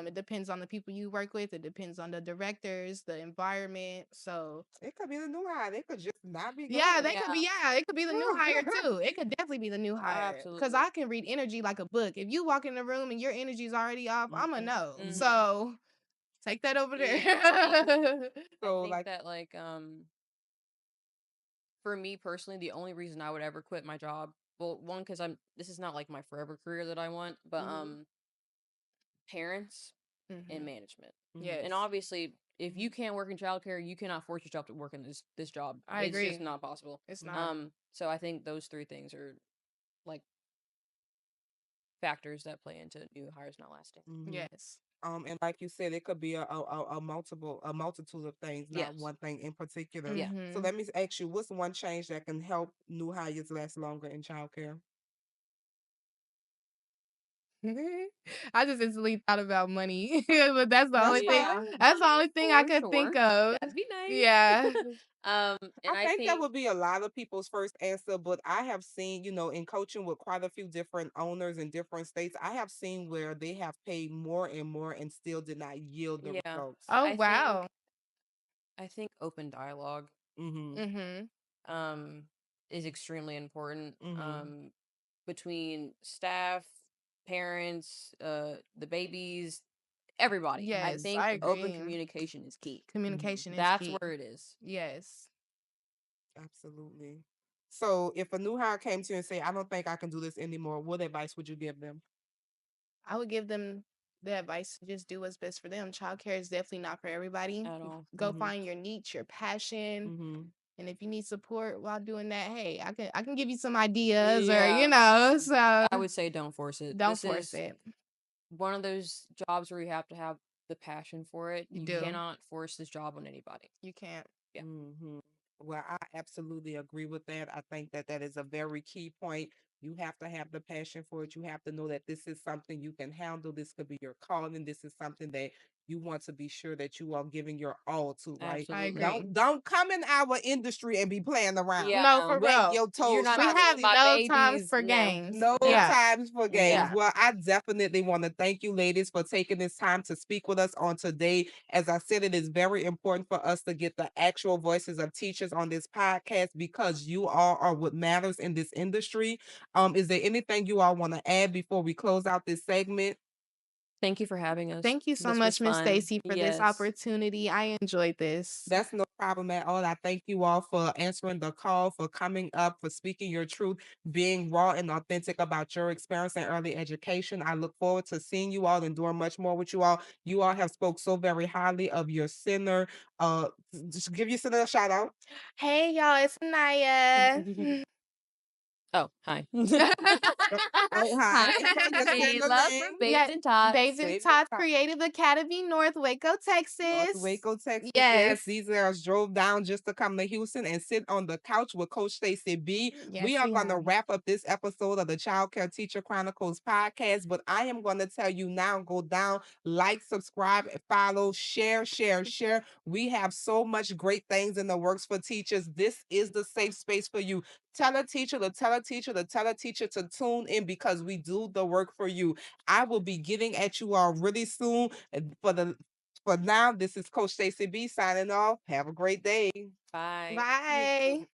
[SPEAKER 2] It depends on the people you work with. It depends on the directors, the environment. So
[SPEAKER 1] It could be the new hire. They could just not be
[SPEAKER 2] yeah,
[SPEAKER 1] good.
[SPEAKER 2] they could be. Yeah, it could be the new hire too. It could definitely be the new hire because
[SPEAKER 3] Absolutely.
[SPEAKER 2] I can read energy like a book. If you walk in the room and your energy's already off, I'm a no.
[SPEAKER 3] Mhm.
[SPEAKER 2] So take that over there.
[SPEAKER 3] I
[SPEAKER 1] So
[SPEAKER 3] think
[SPEAKER 1] like,
[SPEAKER 3] that for me personally, the only reason I would ever quit my job, well, one, because this is not like my forever career that I want, but parents and
[SPEAKER 2] Mhm.
[SPEAKER 3] management.
[SPEAKER 2] Yes,
[SPEAKER 3] And obviously, if you can't work in childcare, you cannot force yourself to work in this job.
[SPEAKER 2] I
[SPEAKER 3] It's just
[SPEAKER 2] agree.
[SPEAKER 3] not possible.
[SPEAKER 2] It's not.
[SPEAKER 3] So I think those three things are like factors that play into new hires not lasting.
[SPEAKER 2] Yes.
[SPEAKER 1] And like you said, it could be a multitude of things, not
[SPEAKER 3] Yes.
[SPEAKER 1] one thing in particular.
[SPEAKER 3] Yeah.
[SPEAKER 1] So
[SPEAKER 2] Mhm.
[SPEAKER 1] let me ask you, what's one change that can help new hires last longer in childcare?
[SPEAKER 2] I just instantly thought about money, but that's the only
[SPEAKER 1] That's
[SPEAKER 2] thing.
[SPEAKER 1] fine.
[SPEAKER 2] That's the only thing I
[SPEAKER 3] For
[SPEAKER 2] could think
[SPEAKER 3] sure.
[SPEAKER 2] of.
[SPEAKER 3] That'd be nice.
[SPEAKER 2] Yeah.
[SPEAKER 3] And
[SPEAKER 1] I
[SPEAKER 3] I
[SPEAKER 1] think that
[SPEAKER 3] think
[SPEAKER 1] would be a lot of people's first answer, but I have seen, in coaching with quite a few different owners in different states, I have seen where they have paid more and more and still did not yield the
[SPEAKER 3] yeah.
[SPEAKER 1] results.
[SPEAKER 2] Oh
[SPEAKER 3] I
[SPEAKER 2] wow.
[SPEAKER 3] think open dialogue
[SPEAKER 1] Mm-hmm.
[SPEAKER 2] Mhm.
[SPEAKER 3] um is extremely important
[SPEAKER 1] Mm-hmm.
[SPEAKER 3] between staff, parents, the babies, everybody. I
[SPEAKER 2] Yes,
[SPEAKER 3] think
[SPEAKER 2] I
[SPEAKER 3] open
[SPEAKER 2] agree.
[SPEAKER 3] communication is key.
[SPEAKER 2] Communication is
[SPEAKER 3] That's
[SPEAKER 2] key.
[SPEAKER 3] where it is.
[SPEAKER 2] Yes.
[SPEAKER 1] Absolutely. So if a new hire came to you and say, I don't think I can do this anymore, what advice would you give them?
[SPEAKER 2] I would give them the advice to just do what's best for them. Childcare is definitely not for everybody.
[SPEAKER 3] At all.
[SPEAKER 2] Go
[SPEAKER 1] Mm-hmm.
[SPEAKER 2] find your niche, your passion.
[SPEAKER 1] Mm-hmm.
[SPEAKER 2] And if you need support while doing that, hey, I can give you some ideas or
[SPEAKER 3] Yeah.
[SPEAKER 2] so
[SPEAKER 3] I would say don't force it.
[SPEAKER 2] don't
[SPEAKER 3] This
[SPEAKER 2] force
[SPEAKER 3] is
[SPEAKER 2] it.
[SPEAKER 3] one of those jobs where you have to have the passion for it.
[SPEAKER 2] You
[SPEAKER 3] You
[SPEAKER 2] do.
[SPEAKER 3] cannot force this job on anybody.
[SPEAKER 2] You can't.
[SPEAKER 3] Yeah.
[SPEAKER 1] Mm-hmm. Well, I absolutely agree with that. I think that that is a very key point. You have to have the passion for it. You have to know that this is something you can handle. This could be your calling. This is something that you want to be sure that you are giving your all to, right?
[SPEAKER 2] I
[SPEAKER 3] Absolutely.
[SPEAKER 2] agree.
[SPEAKER 1] Don't come in our industry and be playing around.
[SPEAKER 3] Yeah.
[SPEAKER 2] No, for
[SPEAKER 1] Wet
[SPEAKER 2] real.
[SPEAKER 1] your
[SPEAKER 3] You're
[SPEAKER 1] toes
[SPEAKER 3] not
[SPEAKER 2] We
[SPEAKER 1] trying
[SPEAKER 3] talking
[SPEAKER 2] have
[SPEAKER 1] to
[SPEAKER 3] about
[SPEAKER 2] no times
[SPEAKER 3] babies.
[SPEAKER 2] for
[SPEAKER 3] No.
[SPEAKER 2] games.
[SPEAKER 1] no
[SPEAKER 3] No.
[SPEAKER 2] Yeah.
[SPEAKER 1] times for games.
[SPEAKER 3] Yeah.
[SPEAKER 1] Well, I definitely want to thank you, ladies, for taking this time to speak with us on today. As I said, it is very important for us to get the actual voices of teachers on this podcast because you all are what matters in this industry. Is there anything you all want to add before we close out this segment?
[SPEAKER 3] Thank you for having us.
[SPEAKER 2] Thank you so
[SPEAKER 3] This was
[SPEAKER 2] much, Miss
[SPEAKER 3] fun.
[SPEAKER 2] Stacey, for this
[SPEAKER 3] Yes.
[SPEAKER 2] opportunity. I enjoyed this.
[SPEAKER 1] That's no problem at all. I thank you all for answering the call, for coming up, for speaking your truth, being raw and authentic about your experience in early education. I look forward to seeing you all and doing much more with you all. You all have spoke so very highly of your center. Just give your center a shout out.
[SPEAKER 2] Hey y'all, it's Aniya.
[SPEAKER 3] Oh, hi. Hi, I'm
[SPEAKER 1] Just say the
[SPEAKER 3] Jaela
[SPEAKER 1] name.
[SPEAKER 3] from Babes and Tots.
[SPEAKER 2] Babes and
[SPEAKER 1] Babes and
[SPEAKER 2] Tots
[SPEAKER 1] Tots.
[SPEAKER 2] Creative Academy, North Waco,
[SPEAKER 1] North
[SPEAKER 2] Texas.
[SPEAKER 1] Waco, Texas.
[SPEAKER 2] Yes.
[SPEAKER 1] These girls drove down just to come to Houston and sit on the couch with Coach Stacey B.
[SPEAKER 2] Yes,
[SPEAKER 1] We are
[SPEAKER 2] we
[SPEAKER 1] going to
[SPEAKER 2] have.
[SPEAKER 1] wrap up this episode of the Childcare Teacher Chronicles podcast, but I am going to tell you now, go down, like, subscribe, follow, share, share, share. We have so much great things in the works for teachers. This is the safe space for you. Tell a teacher to tell a teacher to tell a teacher to tune in because we do the work for you. I will be getting at you all really soon. For now, this is Coach Stacey B signing off. Have a great day.
[SPEAKER 3] Bye.
[SPEAKER 2] Bye.